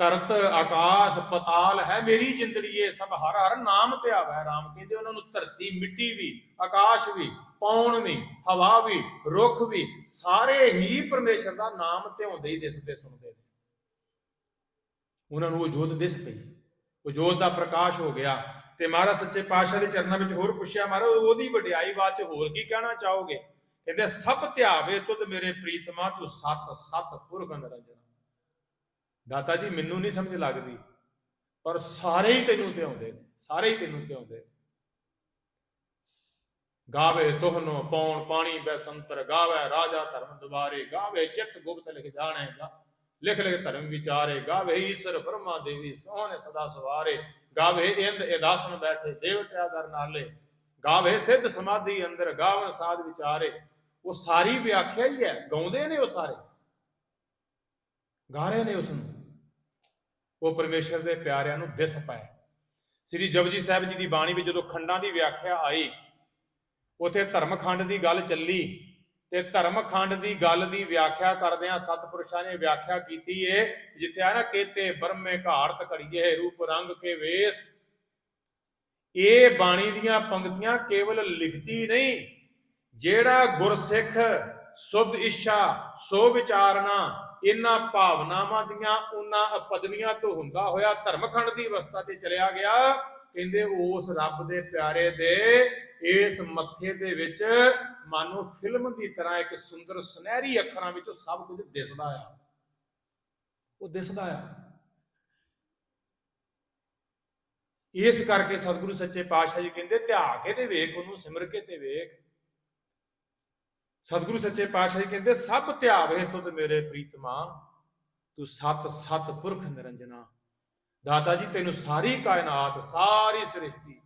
ਤਰਤ ਆਕਾਸ਼ ਪਤਾਲ ਹੈ ਮੇਰੀ ਜਿੰਦੜੀਏ, ਸਭ ਹਰ ਹਰ ਨਾਮ ਧਿਆਵੈ ਰਾਮ। ਕਹਿੰਦੇ ਉਹਨਾਂ ਨੂੰ ਧਰਤੀ, ਮਿੱਟੀ ਵੀ, ਆਕਾਸ਼ ਵੀ, ਪੌਣ ਵੀ, ਹਵਾ ਵੀ, ਰੁੱਖ ਵੀ, ਸਾਰੇ ਹੀ ਪਰਮੇਸ਼ਰ ਦਾ ਨਾਮ ਧਿਆਉਂਦੇ ਹੀ ਦਿਸਦੇ ਸੁਣਦੇ ਨੇ। ਉਹਨਾਂ ਨੂੰ ਉਹ ਜੋਤ ਦਿਸ ਪਈ, ਉਹ ਜੋਤ ਦਾ ਪ੍ਰਕਾਸ਼ ਹੋ ਗਿਆ। ਤੇ ਮਹਾਰਾਜ ਸੱਚੇ ਪਾਤਸ਼ਾਹ ਦੇ ਚਰਨਾਂ ਵਿੱਚ ਹੋਰ ਪੁੱਛਿਆ, ਮਹਾਰਾਜ ਉਹਦੀ ਵਡਿਆਈ ਵਾਸਤੇ ਹੋਰ ਕੀ ਕਹਿਣਾ ਚਾਹੋਗੇ? ਕਹਿੰਦੇ ਸਭ ਧਿਆਵੇ ਤੁਧ ਮੇਰੇ ਪ੍ਰੀਤਮਾ, ਤੂੰ ਸਤ ਸਤ ਪੁਰਖ ਨਿਰੰਜਨ। ਦਾਤਾ ਜੀ ਮੈਨੂੰ ਨਹੀਂ ਸਮਝ ਲੱਗਦੀ, ਪਰ ਸਾਰੇ ਹੀ ਤੈਨੂੰ ਧਿਆਉਂਦੇ ਨੇ, ਸਾਰੇ ਹੀ ਤੈਨੂੰ ਧਿਆਉਂਦੇ ਨੇ। ਗਾਵੇ ਤੋਹਨੋ ਪੌਣ ਪਾਣੀ ਬੈਸੰਤਰ, ਗਾਵੇ ਰਾਜਾ ਧਰਮ ਦੁਆਰੇ, ਗਾਵੇ ਚਿੱਤ ਗੁਪਤ ਲਿਖ ਜਾਣੇਗਾ, ਲਿਖ ਲਿਖ ਧਰਮ ਵਿਚਾਰੇ, ਗਾਵੇ ਈਸ਼ਰ ਬ੍ਰਹਮਾ ਦੇਵੀ ਸੋਹਣੇ ਸਦਾ ਸਵਾਰੇ, ਗਾਵੇ ਇੰਦ ਇਦਾਸਨ ਬੈਠੇ ਦੇਵਤਿਆ ਦਰ ਨਾਲੇ, ਗਾਵੇ ਸਿੱਧ ਸਮਾਧੀ ਅੰਦਰ, ਗਾਵਨ ਸਾਧ ਵਿਚਾਰੇ। ਉਹ ਸਾਰੀ ਵਿਆਖਿਆ ਹੀ ਹੈ, ਗਾਉਂਦੇ ਨੇ ਉਹ ਸਾਰੇ, ਗਾ ਰਹੇ ਨੇ ਉਸ ਨੂੰ। ਉਹ ਪਰਮੇਸ਼ਰ ਦੇ ਪਿਆਰਿਆਂ ਨੂੰ ਦਿਸ ਪਾਏ। ਸ੍ਰੀ ਜਪਜੀ ਸਾਹਿਬ ਜੀ ਦੀ ਬਾਣੀ ਵਿੱਚ ਜਦੋਂ ਖੰਡਾਂ ਦੀ ਵਿਆਖਿਆ ਆਈ, ਉਥੇ ਧਰਮਖੰਡ ਦੀ ਗੱਲ ਚੱਲੀ, ਤੇ ਧਰਮਖੰਡ ਦੀ ਗੱਲ ਦੀ ਵਿਆਖਿਆ ਕਰਦਿਆਂ ਸਤਿਪੁਰਸ਼ਾਂ ਨੇ ਵਿਆਖਿਆ ਕੀਤੀ ਏ, ਜਿੱਥੇ ਆ ਨਾ ਕੇਤੇ ਬ੍ਰਹਮੇ ਘਾਰਤ ਘੜੀਏ, ਰੂਪ ਰੰਗ ਕੇ ਵੇਸ। ਇਹ ਬਾਣੀ ਦੀਆਂ ਪੰਕਤੀਆਂ ਕੇਵਲ ਲਿਖਤੀ ਨਹੀਂ, ਜਿਹੜਾ ਗੁਰਸਿੱਖ ਸੁਭ ਇੱਛਾ ਸੋ ਵਿਚਾਰਨਾ, ਇਹਨਾਂ ਭਾਵਨਾਵਾਂ ਦੀਆਂ ਉਹਨਾਂ ਪਦਵੀਆਂ ਤੋਂ ਹੁੰਦਾ ਹੋਇਆ ਧਰਮਖੰਡ ਦੀ ਅਵਸਥਾ ਤੇ ਚਲਿਆ ਗਿਆ। ਕਹਿੰਦੇ ਉਸ ਰੱਬ ਦੇ ਪਿਆਰੇ ਦੇ ਇਸ ਮੱਥੇ ਦੇ ਵਿੱਚ ਮਾਨੋ ਫਿਲਮ ਦੀ ਤਰ੍ਹਾਂ ਇੱਕ ਸੁੰਦਰ ਸੁਨਹਿਰੀ ਅੱਖਰਾਂ ਵਿੱਚ ਸਭ ਕੁਝ ਦਿਸਦਾ ਆ, ਉਹ ਦਿਸਦਾ ਆ। ਇਸ ਕਰਕੇ ਸਤਿਗੁਰੂ ਸੱਚੇ ਪਾਤਸ਼ਾਹ ਜੀ ਕਹਿੰਦੇ ਧਿਆ ਕੇ ਤੇ ਵੇਖ, ਉਹਨੂੰ ਸਿਮਰ ਕੇ ਤੇ ਵੇਖ। ਸਤਿਗੁਰੂ ਸੱਚੇ ਪਾਤਸ਼ਾਹ ਜੀ ਕਹਿੰਦੇ ਸਭ ਧਿਆਵੇ ਤੁਧ ਮੇਰੇ ਪ੍ਰੀਤਮਾ, ਤੂੰ ਸਤ ਸਤ ਪੁਰਖ ਨਿਰੰਜਨਾ। ਦਾਤਾ ਜੀ ਤੈਨੂੰ ਸਾਰੀ ਕਾਇਨਾਤ, ਸਾਰੀ ਸ੍ਰਿਸ਼ਟੀ,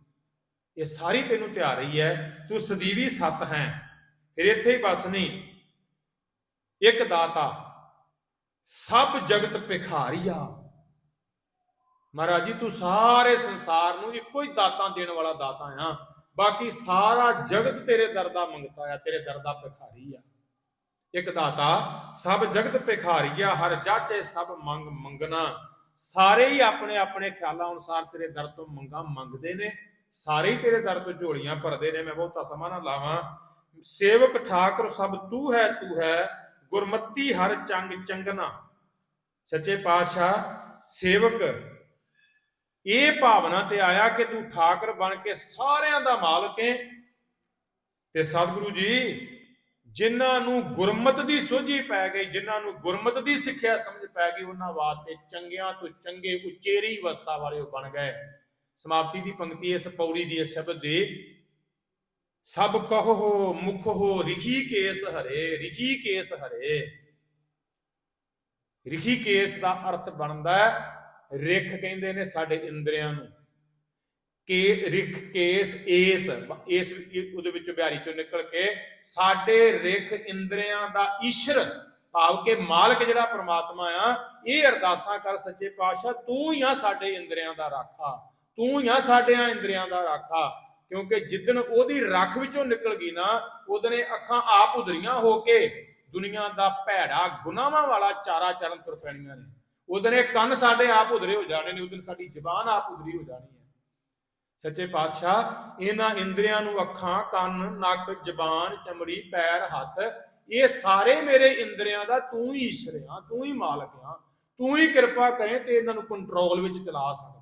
ਇਹ ਸਾਰੀ ਤੈਨੂੰ ਧਿਆ ਰਹੀ ਹੈ, ਤੂੰ ਸਦੀਵੀ ਸਤ ਹੈ। ਫਿਰ ਇੱਥੇ ਹੀ ਬਸ ਨਹੀਂ, ਇੱਕ ਦਾਤਾ ਸਭ ਜਗਤ ਭਿਖਾਰੀਆ। ਮਹਾਰਾਜ ਜੀ ਤੂੰ ਸਾਰੇ ਸੰਸਾਰ ਨੂੰ ਇੱਕੋ ਹੀ ਦਾਤਾਂ ਦੇਣ ਵਾਲਾ ਦਾਤਾ ਆ। बाकी सारा जगत तेरे दर दा मंगता है, तेरे दर दा भिखारी आ। एक दाता सब जगत भिखारीआ, हर जाचे सब मंग मंगना। सारे ही अपने अपने ख्यालों अनुसार तेरे दर तो मंगा मंगते ने, सारे ही तेरे दर तो झोलियां भरते ने। मैं बहुता समा ना लावां। सेवक ठाकुर सब तू है, गुरमती हर चंग चंगना। सच्चे पातशाह सेवक ये भावना ते आया कि तू ठाकुर बन के सारियां दा मालक है। ते सतगुरु जी जिन्हां नूं गुरमत दी सोझी पै गई, जिन्हां नूं गुरमत दी सिੱਖਿਆ समझ पै गई, उन्हां वास्ते चंगियां तो चंगे उचेरी अवस्था वाले बन गए। समाप्ति की पंक्ति इस पौड़ी दी इस शब्द दी, सब कहो मुख हो ऋषिकेश हरे, ऋषिकेश हरे। ऋषिकेश का अर्थ बनता है रिख, कहते ने साडे इंद्रियां नूं के रिख केस एस उहदे विचों बिहारी चों निकल के साडे रिख इंद्रियां दा ईश्वर भाव के मालक जिहड़ा परमात्मा आ। ये अरदासां कर सच्चे पातशाह, तू ही आ साडे इंद्रियां दा राखा, तू ही आ साडियां इंद्रियां दा राखा। क्योंकि जिदन ओहदी रख विचों निकल गई ना, उहदने अखां आप उधरियां होके दुनिया दा भैड़ा गुनाहां वाला चारा चरण तुर पैणियां ने। उहदने कन साडे आप उधरे हो जाने ने, उहदन साडी जबान आप उधरी हो जानी है। सच्चे पातशाह इन्हां इंद्रियां नूं अखां कन नक जबान चमड़ी पैर हथ, ये सारे मेरे इंद्रियां दा तू ही ईश्वर आ, तू ही मालक आ। तू ही कृपा करें ते इन्हां नूं कंट्रोल विच चला सकदा।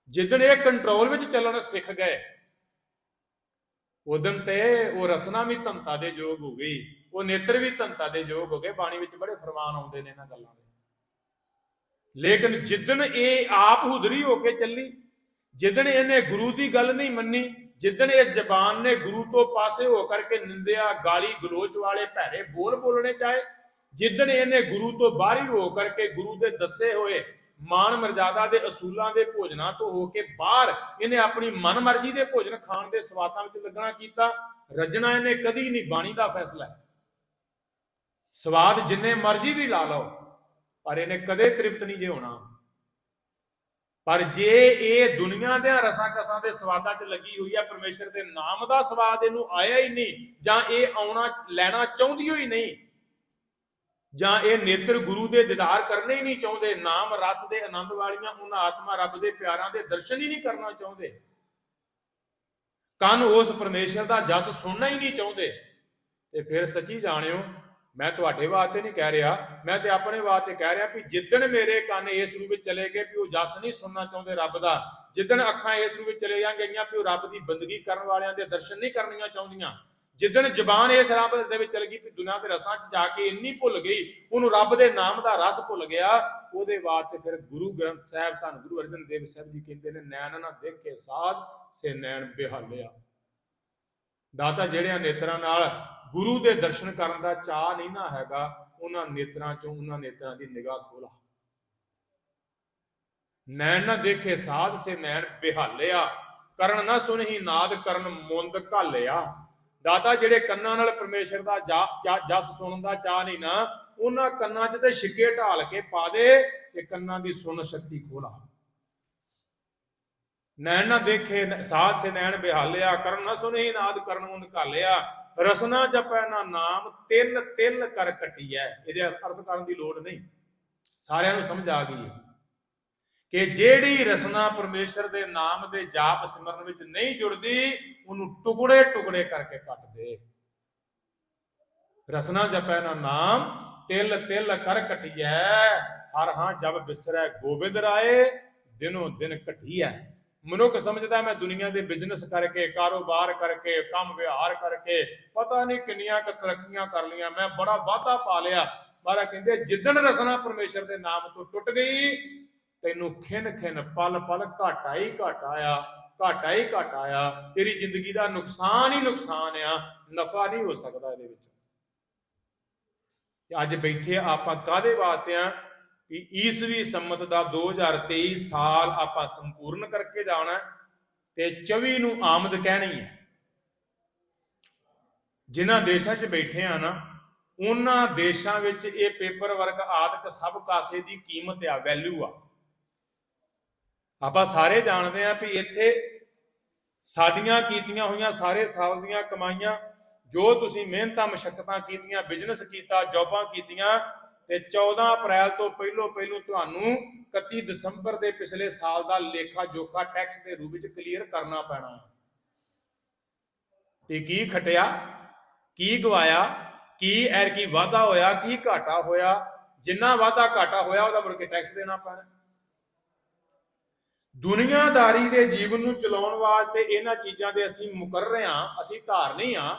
जिदन ये कंट्रोल विच चलण सिख गए, उदन ते वो रसना भी धनता दे योग हो गई, वो नेत्र भी धनता दे योग हो गए। बाणी विच बड़े फरमान आउंदे ने इन्हां गल्लां दे। लेकिन जिदन ये आप हुदरी होके चली, जिदन इन्हें गुरु की गल नहीं मनी, जिदन इस जबान ने गुरु तो पासे होकर के निंदिया गाली गलोच वाले भैरे बोल बोलने चाहे, जिदन इन्हें गुरु तो बाहरी होकर के गुरु के दसे हुए मान मर्यादा के असूलों के भोजना तो होके बाहर इन्हें अपनी मन मर्जी के भोजन खाण के स्वादां विच लगना कीता, रजना इन्हें कदी नहीं। बाणी का फैसला है, स्वाद जिन्ने मर्जी भी ला लो पर इन्हें कदे तृप्त नहीं जे होना। पर जे ये दुनिया दे रसां कसां दे स्वादां च लगी हुई है, परमेश्वर के नाम का स्वाद इनू आया ही नहीं, जां ये आउणा लैना चाहुंदी ही नहीं, जां ये नेत्र गुरु के दीदार करने ही नहीं चाहते, नाम रस के आनंद वालियां उन्हां आत्मा रब के प्यारां दे दर्शन ही नहीं करना चाहते, कन उस परमेश्वर का जस सुनना ही नहीं चाहते, ते फिर सच्ची जानियो मैं तुहाडे वास्ते नहीं कह रहा, मैं तो अपने वास्ते कह रहा भी जिदन मेरे कान इस रूप में चले गए भी वो जस नहीं सुनना चाहते रब का, जिदन अखां इस रूप में चले गई भी वो रब की बंदगी करने वालियां दे दर्शन नहीं करनियां चाहदियां, जिदन जबान इस रब दे चल गई दुनिया के रसां च जाके इन्नी भुल गई, उन्होंने रब के नाम का रस भुल गया, ਉਹਦੇ वास्ते फिर गुरु ग्रंथ साहब धन गुरु अर्जन देव साहब जी कहते हैं नैन ना देखे साध से नैन बेहालिया। दाता ਜਿਹੜਿਆਂ ਨੇਤਰਾਂ ਨਾਲ गुरु के दर्शन करने का चाह नहीं ना हैगा, उन्होंने नेत्रां चों उन्होंने नेत्रां की निगाह खोला। नैन ना देखे साध से नैन बेहालिया, करण ना सुनही नाद करण मुंद घालिया। दाता ਜਿਹੜੇ ਕੰਨਾਂ ਨਾਲ परमेश्वर का जस सुनने का चाह नहीं ना, उन्हां ਕੰਨਾਂ 'ਚ ਤੇ ਛਿੱਕੇ ਢਾਲ ਕੇ ਪਾ ਦੇ ਤੇ ਕੰਨਾਂ ਦੀ ਸੁਣ ਸ਼ਕਤੀ ਖੋਲਾ। नैन ना देखे साध से नैन बेहालिया, करण ना सुनही नाद करण मुंद घालिया। रसना जपै ना नाम तिल तिल कर कटिया। ये अर्थ करने की लोड़ नहीं, सारिਆਂ ਨੂੰ समझ आ गई है कि ਜਿਹੜੀ रसना परमेश्वर के नाम के जाप सिमरन विच नहीं जुड़ती, उन्होंने टुकड़े टुकड़े करके कट दे। रसना जपै ना नाम तिल तिल कर कटिया, हर हां जब बिसरै गोबिंद राय दिनों दिन घटिया। मनुख समझदा मैं दुनिया के बिजनेस करके कारोबार करके काम व्यवहार करके पता नहीं किन्नियां तरक्कियां कर लिया, मैं बड़ा वाधा पा लिया, महाराज कहते जिदन रसना परमेश्वर के नाम तो टुट गई, तैनू खिन खिन पल पल घाटा ही घाटा आया, घाटा ही घाटा आया, तेरी जिंदगी का नुकसान ही नुकसान आ, नफा नहीं हो सकता। अज बैठे आप काहदे वास्ते आ कि ईसवी संमत का 2023 साल आप संपूर्ण करके जाना ते 24 नूं आमद कहनी है। जिन्हां देशां 'च बैठे हैं ना, उन्हां देशां विच ये पेपर वर्क आदक सब कासे की कीमत आ, वैल्यू आ। आप सारे जानते हैं भी इत्थे ਸਾਡੀਆਂ ਕੀਤੀਆਂ ਹੋਈਆਂ ਸਾਰੇ ਸਾਲ ਦੀਆਂ ਕਮਾਈਆਂ, ਜੋ ਤੁਸੀਂ ਮਿਹਨਤਾਂ ਮਸ਼ੱਕਤਾਂ ਕੀਤੀਆਂ, ਬਿਜ਼ਨਸ ਕੀਤਾ, ਜੌਬਾਂ ਕੀਤੀਆਂ, ਤੇ 14 ਅਪ੍ਰੈਲ ਤੋਂ ਪਹਿਲੋਂ ਤੁਹਾਨੂੰ 31 ਦਸੰਬਰ ਦੇ ਪਿਛਲੇ ਸਾਲ ਦਾ ਲੇਖਾ ਜੋਖਾ ਟੈਕਸ ਦੇ ਰੂਪ ਵਿੱਚ ਕਲੀਅਰ ਕਰਨਾ ਪੈਣਾ। ਤੇ ਕੀ ਖਟਿਆ, ਕੀ ਗਵਾਇਆ, ਕੀ ਐਰਕੀ ਵਾਧਾ ਹੋਇਆ, ਕੀ ਘਾਟਾ ਹੋਇਆ, ਜਿੰਨਾ ਵਾਧਾ ਘਾਟਾ ਹੋਇਆ ਉਹਦਾ ਮੁੜ ਕੇ ਟੈਕਸ ਦੇਣਾ ਪੈਣਾ। ਦੁਨੀਆਦਾਰੀ ਦੇ ਜੀਵਨ ਨੂੰ ਚਲਾਉਣ ਵਾਸਤੇ ਇਹਨਾਂ ਚੀਜ਼ਾਂ ਦੇ ਅਸੀਂ ਮੁਕਰਰ ਹਾਂ, ਅਸੀਂ ਧਾਰਨੀ ਹਾਂ,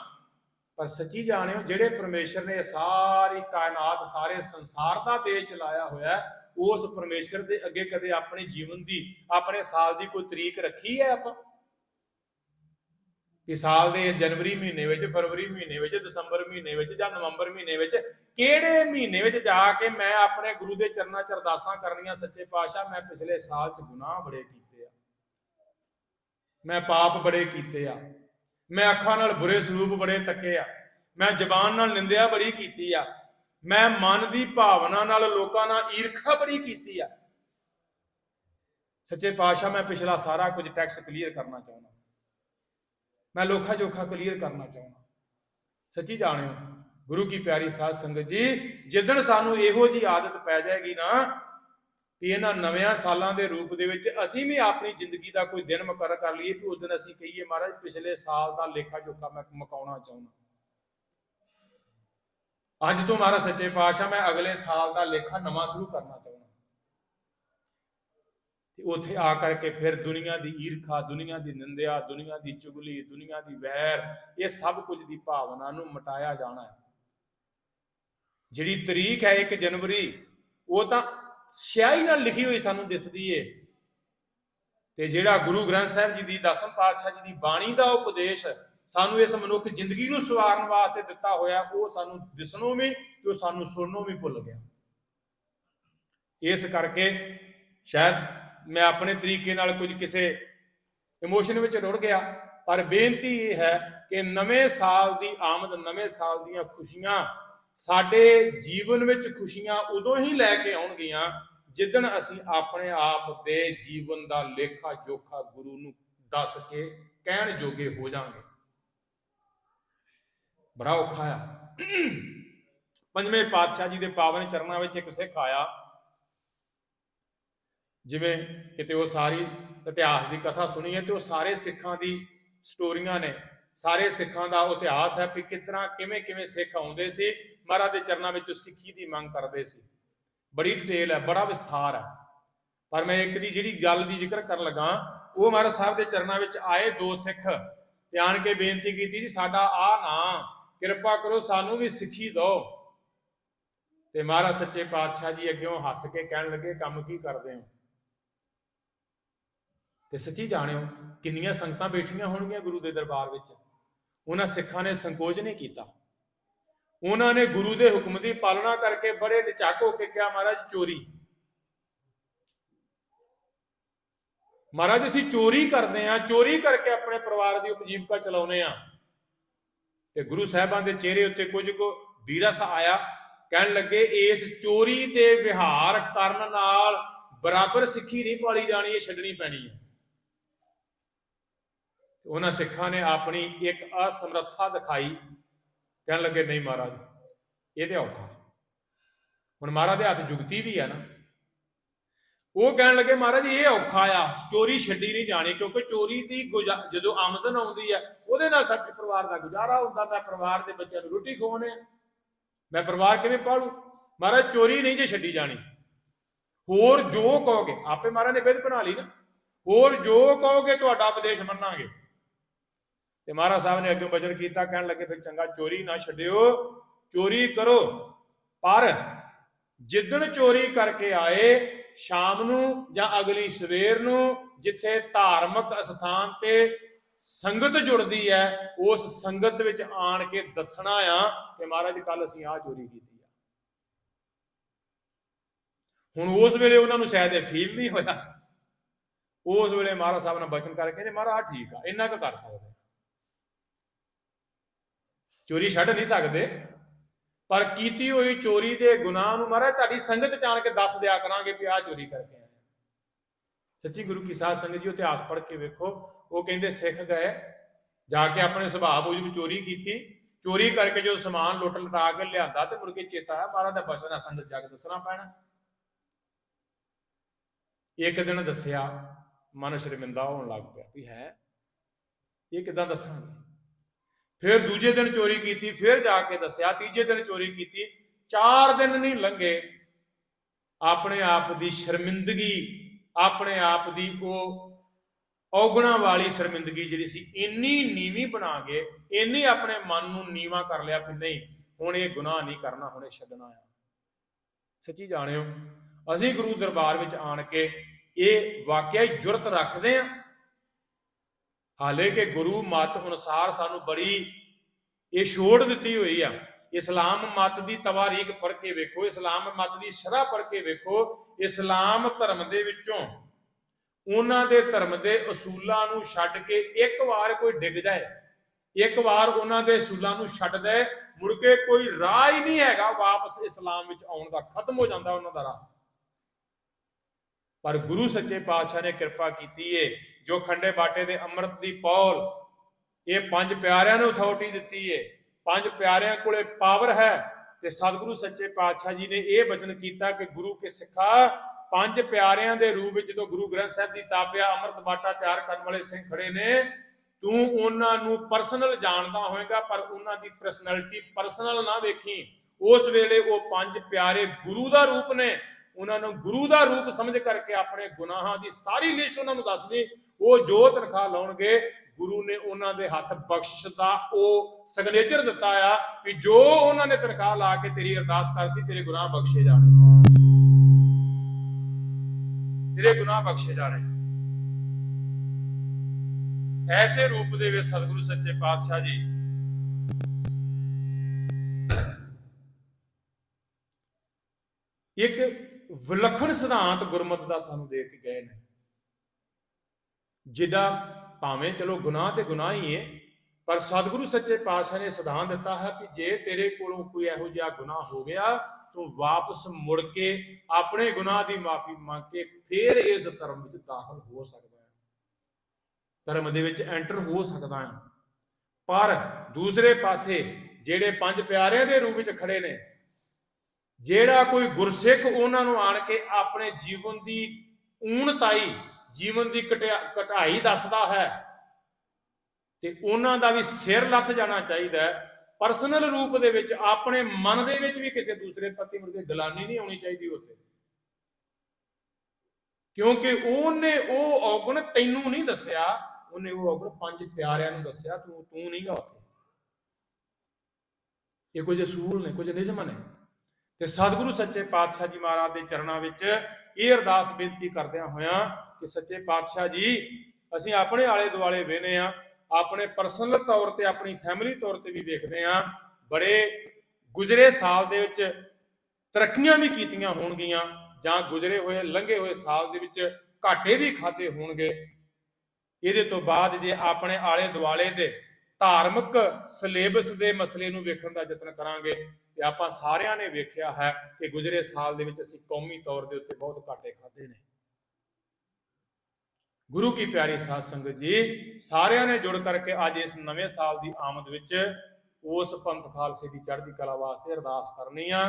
ਪਰ ਸੱਚੀ ਜਾਣਿਓ ਜਿਹੜੇ ਪਰਮੇਸ਼ਰ ਨੇ ਸਾਰੀ ਕਾਇਨਾਤ ਸਾਰੇ ਸੰਸਾਰ ਦਾ ਦੇਸ਼ ਚਲਾਇਆ ਹੋਇਆ, ਉਸ ਪਰਮੇਸ਼ਰ ਦੇ ਅੱਗੇ ਕਦੇ ਆਪਣੇ ਜੀਵਨ ਦੀ ਆਪਣੇ ਸਾਲ ਦੀ ਕੋਈ ਤਰੀਕ ਰੱਖੀ ਹੈ ਆਪਾਂ ਕਿ ਸਾਲ ਦੇ ਜਨਵਰੀ ਮਹੀਨੇ ਵਿੱਚ, ਫਰਵਰੀ ਮਹੀਨੇ ਵਿੱਚ, ਦਸੰਬਰ ਮਹੀਨੇ ਵਿੱਚ ਜਾਂ ਨਵੰਬਰ ਮਹੀਨੇ ਵਿੱਚ ਕਿਹੜੇ ਮਹੀਨੇ ਵਿੱਚ ਜਾ ਕੇ ਮੈਂ ਆਪਣੇ ਗੁਰੂ ਦੇ ਚਰਨਾਂ 'ਚ ਅਰਦਾਸਾਂ ਕਰਨੀਆਂ, ਸੱਚੇ ਪਾਤਸ਼ਾਹ ਮੈਂ ਪਿਛਲੇ ਸਾਲ 'ਚ ਗੁਨਾਹ ਬੜੇ ਕੀਤੇ ਆ, ਮੈਂ ਪਾਪ ਬੜੇ ਕੀਤੇ ਆ, ਮੈਂ ਅੱਖਾਂ ਨਾਲ ਬੁਰੇ ਸਰੂਪ ਬੜੇ ਤੱਕੇ ਆ, ਮੈਂ ਜ਼ਬਾਨ ਨਾਲ ਨਿੰਦਿਆ ਬੜੀ ਕੀਤੀ ਆ, ਮੈਂ ਮਨ ਦੀ ਭਾਵਨਾ ਨਾਲ ਲੋਕਾਂ ਨਾਲ ਈਰਖਾ ਬੜੀ ਕੀਤੀ ਆ। ਸੱਚੇ ਪਾਤਸ਼ਾਹ ਮੈਂ ਪਿਛਲਾ ਸਾਰਾ ਕੁਝ ਟੈਕਸ ਕਲੀਅਰ ਕਰਨਾ ਚਾਹੁੰਦਾ, ਮੈਂ ਲੋਖਾ ਜੋਖਾ ਕਲੀਅਰ ਕਰਨਾ ਚਾਹੁੰਦਾ। ਸੱਚੀ ਜਾਣਿਓ ਗੁਰੂ ਕੀ ਪਿਆਰੀ ਸਾਧ ਸੰਗਤ ਜੀ, ਜਿੱਦਣ ਸਾਨੂੰ ਇਹੋ ਜੀ ਆਦਤ ਪੈ ਜਾਏਗੀ ਨਾ ਕਿ ਇਹਨਾਂ ਨਵਿਆਂ ਸਾਲਾਂ ਦੇ ਰੂਪ ਦੇ ਵਿੱਚ ਅਸੀਂ ਵੀ ਆਪਣੀ ਜ਼ਿੰਦਗੀ ਦਾ ਕੋਈ ਦਿਨ ਮੁਕੱਰਰ ਕਰ ਲਈਏ ਕਿ ਉਸ ਦਿਨ ਅਸੀਂ ਕਹੀਏ ਮਹਾਰਾਜ ਪਿਛਲੇ ਸਾਲ ਦਾ ਲੇਖਾ ਜੋਖਾ ਮੈਂ ਮੁਕਾਉਣਾ ਚਾਹੁੰਦਾ, ਅੱਜ ਤੋਂ ਮਹਾਰਾਜ ਸੱਚੇ ਪਾਤਸ਼ਾਹ ਮੈਂ ਅਗਲੇ ਸਾਲ ਦਾ ਲੇਖਾ ਨਵਾਂ ਸ਼ੁਰੂ ਕਰਨਾ ਚਾਹੁੰਦਾ। ਤੇ ਉੱਥੇ ਆ ਕਰਕੇ ਫਿਰ ਦੁਨੀਆ ਦੀ ਈਰਖਾ, ਦੁਨੀਆ ਦੀ ਨਿੰਦਿਆ, ਦੁਨੀਆ ਦੀ ਚੁਗਲੀ, ਦੁਨੀਆ ਦੀ ਵੈਰ, ਇਹ ਸਭ ਕੁਝ ਦੀ ਭਾਵਨਾ ਨੂੰ ਮਿਟਾਇਆ ਜਾਣਾ ਹੈ। ਜਿਹੜੀ ਤਰੀਕ ਹੈ 1 ਜਨਵਰੀ ਉਹ ਤਾਂ ਸਿਆਹੀ ਨਾਲ ਲਿਖੀ ਹੋਈ ਸਾਨੂੰ ਦਿਸਦੀ ਏ, ਤੇ ਜਿਹੜਾ ਗੁਰੂ ਗ੍ਰੰਥ ਸਾਹਿਬ ਜੀ ਦੀ 10ਵੇਂ ਪਾਤਸ਼ਾਹ ਜੀ ਦੀ ਬਾਣੀ ਦਾ ਉਪਦੇਸ਼ ਸਾਨੂੰ ਇਸ ਮਨੁੱਖ ਜ਼ਿੰਦਗੀ ਨੂੰ ਸਵਾਰਨ ਵਾਸਤੇ ਦਿੱਤਾ ਹੋਇਆ, ਉਹ ਸਾਨੂੰ ਦਿਸਣੋਂ ਵੀ ਤੇ ਉਹ ਸਾਨੂੰ ਸੁਣਨੋਂ ਵੀ ਭੁੱਲ ਗਿਆ। ਇਸ ਕਰਕੇ ਸ਼ਾਇਦ ਮੈਂ ਆਪਣੇ ਤਰੀਕੇ ਨਾਲ ਕੁਝ ਕਿਸੇ ਇਮੋਸ਼ਨ ਵਿੱਚ ਰੁੜ ਗਿਆ, ਪਰ ਬੇਨਤੀ ਇਹ ਹੈ ਕਿ ਨਵੇਂ ਸਾਲ ਦੀ ਆਮਦ, ਨਵੇਂ ਸਾਲ ਦੀਆਂ ਖੁਸ਼ੀਆਂ ਸਾਡੇ ਜੀਵਨ ਵਿੱਚ ਖੁਸ਼ੀਆਂ ਉਦੋਂ ਹੀ ਲੈ ਕੇ ਆਉਣਗੀਆਂ ਜਿੱਦਣ ਅਸੀਂ ਆਪਣੇ ਆਪ ਦੇ ਜੀਵਨ ਦਾ ਲੇਖਾ ਜੋਖਾ ਗੁਰੂ ਨੂੰ ਦੱਸ ਕੇ ਕਹਿਣ ਜੋਗੇ ਹੋ ਜਾਵਾਂਗੇ। ਬੜਾ ਔਖਾ ਆ। 5ਵੇਂ ਪਾਤਸ਼ਾਹ ਜੀ ਦੇ ਪਾਵਨ ਚਰਨਾਂ ਵਿੱਚ ਇੱਕ ਸਿੱਖ ਆਇਆ, ਜਿਵੇਂ ਕਿਤੇ ਉਹ ਸਾਰੀ ਇਤਿਹਾਸ ਦੀ ਕਥਾ ਸੁਣੀ ਹੈ ਤੇ ਉਹ ਸਾਰੇ ਸਿੱਖਾਂ ਦੀ ਸਟੋਰੀਆਂ ਨੇ, ਸਾਰੇ ਸਿੱਖਾਂ ਦਾ ਇਤਿਹਾਸ ਹੈ ਕਿ ਕਿਤਨਾ ਕਿਵੇਂ ਸਿੱਖ ਆਉਂਦੇ ਸੀ ਮਹਾਰਾਜ ਦੇ ਚਰਨਾਂ ਵਿੱਚ ਸਿੱਖੀ ਦੀ ਮੰਗ ਕਰਦੇ ਸੀ। ਬੜੀ ਡਿਟੇਲ ਹੈ, ਬੜਾ ਵਿਸਥਾਰ ਹੈ, ਪਰ ਮੈਂ ਇੱਕ ਦੀ ਜਿਹੜੀ ਗੱਲ ਦੀ ਜ਼ਿਕਰ ਕਰਨ ਲੱਗਾ, ਉਹ ਮਹਾਰਾਜ ਸਾਹਿਬ ਦੇ ਚਰਨਾਂ ਵਿੱਚ ਆਏ 2 ਸਿੱਖ ਤੇ ਆਣ ਕੇ ਬੇਨਤੀ ਕੀਤੀ ਜੀ ਸਾਡਾ ਆ ਨਾ, ਕਿਰਪਾ ਕਰੋ ਸਾਨੂੰ ਵੀ ਸਿੱਖੀ ਦਿਓ। ਤੇ ਮਹਾਰਾਜ ਸੱਚੇ ਪਾਤਸ਼ਾਹ ਜੀ ਅੱਗਿਓਂ ਹੱਸ ਕੇ ਕਹਿਣ ਲੱਗੇ ਕੰਮ ਕੀ ਕਰਦੇ ਹੋ। ਤੇ ਸੱਚੀ ਜਾਣਿਓ ਕਿੰਨੀਆਂ ਸੰਗਤਾਂ ਬੈਠੀਆਂ ਹੋਣਗੀਆਂ ਗੁਰੂ ਦੇ ਦਰਬਾਰ ਵਿੱਚ, ਉਹਨਾਂ ਸਿੱਖਾਂ ਨੇ ਸੰਕੋਚ ਨਹੀਂ ਕੀਤਾ, ਉਹਨਾਂ ਨੇ ਗੁਰੂ ਦੇ ਹੁਕਮ ਦੀ ਪਾਲਣਾ ਕਰਕੇ ਬੜੇ ਨਿਚੱਕ ਹੋ ਕੇ ਕਿਹਾ ਮਹਾਰਾਜ ਚੋਰੀ, ਮਹਾਰਾਜ ਅਸੀਂ ਚੋਰੀ ਕਰਦੇ ਹਾਂ, ਚੋਰੀ ਕਰਕੇ ਆਪਣੇ ਪਰਿਵਾਰ ਦੀ ਉਪਜੀਵਕਾ ਚਲਾਉਂਦੇ ਹਾਂ। ਤੇ ਗੁਰੂ ਸਾਹਿਬਾਂ ਦੇ ਚਿਹਰੇ ਉੱਤੇ ਕੁਝ ਕੁ ਵੀਰਸ ਆਇਆ, ਕਹਿਣ ਲੱਗੇ ਇਸ ਚੋਰੀ ਦੇ ਵਿਹਾਰ ਕਰਨ ਨਾਲ ਬਰਾਬਰ ਸਿੱਖੀ ਨਹੀਂ ਪਾਲੀ ਜਾਣੀ, ਇਹ ਛੱਡਣੀ ਪੈਣੀ ਹੈ। ਉਹਨਾਂ ਸਿੱਖਾਂ ਨੇ ਆਪਣੀ ਇੱਕ ਅਸਮਰੱਥਾ ਦਿਖਾਈ, ਕਹਿਣ ਲੱਗੇ ਨਹੀਂ ਮਹਾਰਾਜ ਇਹ ਤੇ ਔਖਾ, ਹੁਣ ਮਹਾਰਾਜ ਦੇ ਹੱਥ ਜੁਗਤੀ ਵੀ ਹੈ ਨਾ, ਉਹ ਕਹਿਣ ਲੱਗੇ ਮਹਾਰਾਜ ਇਹ ਔਖਾ ਆ, ਚੋਰੀ ਛੱਡੀ ਨਹੀਂ ਜਾਣੀ, ਕਿਉਂਕਿ ਚੋਰੀ ਦੀ ਜਦੋਂ ਆਮਦਨ ਆਉਂਦੀ ਹੈ ਉਹਦੇ ਨਾਲ ਸਾਡੇ ਪਰਿਵਾਰ ਦਾ ਗੁਜ਼ਾਰਾ ਹੁੰਦਾ, ਮੈਂ ਪਰਿਵਾਰ ਦੇ ਬੱਚਿਆਂ ਨੂੰ ਰੋਟੀ ਖਵਾਉਣੇ ਆ, ਮੈਂ ਪਰਿਵਾਰ ਕਿਵੇਂ ਪਾਲੂ। ਮਹਾਰਾਜ ਚੋਰੀ ਨਹੀਂ ਜੇ ਛੱਡੀ ਜਾਣੀ, ਹੋਰ ਜੋ ਕਹੋਗੇ, ਆਪੇ ਮਹਾਰਾਜ ਨੇ ਵਿਧ ਬਣਾ ਲਈ ਨਾ, ਹੋਰ ਜੋ ਕਹੋਗੇ ਤੁਹਾਡਾ ਉਪਦੇਸ਼ ਮੰਨਾਂਗੇ। ਤੇ ਮਹਾਰਾਜ ਸਾਹਿਬ ਨੇ ਅੱਗੇ ਬਚਨ ਕੀਤਾ, ਕਹਿਣ ਲੱਗੇ ਫਿਰ ਚੰਗਾ ਚੋਰੀ ਨਾ ਛੱਡਿਓ, ਚੋਰੀ ਕਰੋ, ਪਰ ਜਿੱਦਣ ਚੋਰੀ ਕਰਕੇ ਆਏ ਸ਼ਾਮ ਨੂੰ ਜਾਂ ਅਗਲੀ ਸਵੇਰ ਨੂੰ ਜਿੱਥੇ ਧਾਰਮਿਕ ਅਸਥਾਨ ਤੇ ਸੰਗਤ ਜੁੜਦੀ ਹੈ ਉਸ ਸੰਗਤ ਵਿੱਚ ਆਣ ਕੇ ਦੱਸਣਾ ਆ ਕਿ ਮਹਾਰਾਜ ਕੱਲ ਅਸੀਂ ਆਹ ਚੋਰੀ ਕੀਤੀ ਆ। ਹੁਣ ਉਸ ਵੇਲੇ ਉਹਨਾਂ ਨੂੰ ਸ਼ਾਇਦ ਇਹ ਫੀਲ ਨਹੀਂ ਹੋਇਆ, ਉਸ ਵੇਲੇ ਮਹਾਰਾਜ ਸਾਹਿਬ ਨੇ ਬਚਨ ਕਰਕੇ ਕਹਿੰਦੇ ਮਹਾਰਾਜ ਠੀਕ ਆ, ਇੰਨਾ ਕੁ ਕਰ ਸਕਦੇ, ਚੋਰੀ ਛੱਡ ਨਹੀਂ ਸਕਦੇ, ਪਰ ਕੀਤੀ ਹੋਈ ਚੋਰੀ ਦੇ ਗੁਨਾਹ ਨੂੰ ਮਹਾਰਾਜ ਤੁਹਾਡੀ ਸੰਗਤ ਚ ਆਣ ਕੇ ਦੱਸ ਦਿਆ ਕਰਾਂਗੇ ਕਿ ਆਹ ਚੋਰੀ ਕਰਕੇ ਆਏ। सच्ची गुरु की साध संगत जी इतिहास पढ़ के वेखो, वो कहते सिख गए जाके अपने सुभाव मुजब चोरी की, चोरी करके जो समान लुट लटा के लिया तो मुड़ के चेता आया महाराज का बचन है संगत जाके दसना पैना। एक दिन दसिया मन शर्मिंदा होने लग पाया भी है ये किदां दसांगे। फिर दूजे दिन चोरी की, फिर जाके दसिया, तीजे दिन चोरी की, 4 दिन नहीं लंघे अपने आप की शर्मिंदगी, अपने आप की वो औगुणा वाली शर्मिंदगी जी सी इन्नी नीवी बना के, इन्नी अपने मन को नीवा कर लिया कि नहीं हुण ये गुनाह नहीं करना, हुण छड्डना है। सच्ची जाणियो असीं गुरु दरबार विच आण के ये वाकया जुरत रखते हैं, हाले कि गुरु मत अनुसार सानू बड़ी ये छोड़ दी हुई है। इस्लाम मत की तवारीख पढ़ के वेखो, इस्लाम मत की शरह पढ़ के वेखो, इस्लाम धर्म दे विचों उन्हां दे धर्म के असूलों को छड्ड के एक बार कोई डिग जाए, एक बार उन्हां दे असूलों को छड्ड दे, मुड़ के कोई राह ही नहीं हैगा वापस इस्लाम विच आउण दा, खत्म हो जाता उन्हां दा राह। पर गुरु सच्चे पातशाह ने कृपा की है, जो खंडे बाटे दे अमृत दी पौल ये 5 प्यारिਆਂ ने अथॉरिटी दी है, 5 प्यारिਆਂ कोले पावर है। ते सतगुरु सच्चे पातशाह जी ने यह वचन किया कि गुरु के सिखा 5 प्यारिਆਂ के रूप में जो गुरु ग्रंथ साहब की ताबिया अमृत बाटा तैयार करने वाले सिंह खड़े ने, तू उन्होंने परसनल जानता होएगा पर उन्हों की परसनैलिटी परसनल ना वेखी। उस वेले वो 5 प्यारे गुरु का रूप ने, उन्होंने गुरु का रूप समझ करके अपने गुनाहों की सारी लिस्ट उन्होंने दस दी। वो जो तनख्वाह लाउणगे गुरु ने उन्होंने हाथ बख्शिश का वो सिग्नेचर दिता है कि जो उन्होंने तनख्वाह ला के तेरी अरदास करती तेरे गुनाह बख्शे जाने, तेरे गुनाह बख्शे जाने। ऐसे रूप दे सतगुरु सच्चे पातशाह जी एक विलखण सिद्धांत गुरमत का सानू दे के गए हैं, जिदा भावें चलो गुनाह तो गुनाह ही है, पर सतगुरु सच्चे पातशाह ने सिद्धांत दिता है कि जे तेरे कोलों कोई इहो जिहा गुनाह हो गया तो वापस मुड़ के अपने गुनाह की माफी मांग के फिर इस धर्म में दाखिल हो सकता है, धर्म दे विच एंटर हो सकता है। पर दूसरे पासे जेड़े 5 प्यारिਆਂ के रूप में खड़े ने, जेड़ा कोई गुरसिख उन्होंने आण के अपने जीवन की ऊणताई, जीवन की घटाई दसदा है, ते उन्हां दा भी सिर लथ जाना चाहिए। परसनल रूप दे विच अपने मन दे विच भी किसी दूसरे प्रति मुड़ के गलानी नहीं होनी चाहिए उत्ते, क्योंकि उन्हें वो औगुण तैनू नहीं दसिया, उन्हें वो औगुण 5 प्यारिਆਂ नूं दसिया, तू नहीं गा उत्थे। ये कुछ असूल ने, कुछ नियम ने। ते सतगुरु सच्चे पातशाह जी महाराज के चरणों में ये अरदास बेनती करदियां होया कि सच्चे पातशाह जी असीं अपने आले दुआले वेने आ, अपने परसनल तौर पर अपनी फैमिली तौर पर भी वेखदे आ, बड़े गुजरे साल दे विच तरक्कियां भी कीतियां होणगियां जां गुजरे हुए लंघे हुए साल दे विच घाटे भी खाते होणगे। इहदे तो बाद जे अपने आले दुआले दे धार्मिक सिलेबस के मसले नूं वेखण दा यतन करांगे ते आपां सारिआं ने वेखिया है कि गुजरे साल दे विच असीं कौमी तौर दे उत्ते बहुत घाटे खाधे ने। गुरु की प्यारी साध संगत जी सारिआं ने जुड़ करके अज इस नवे साल की आमद विच उस पंथ खालसे की चढ़दी कला वास्ते अरदास करनी आ।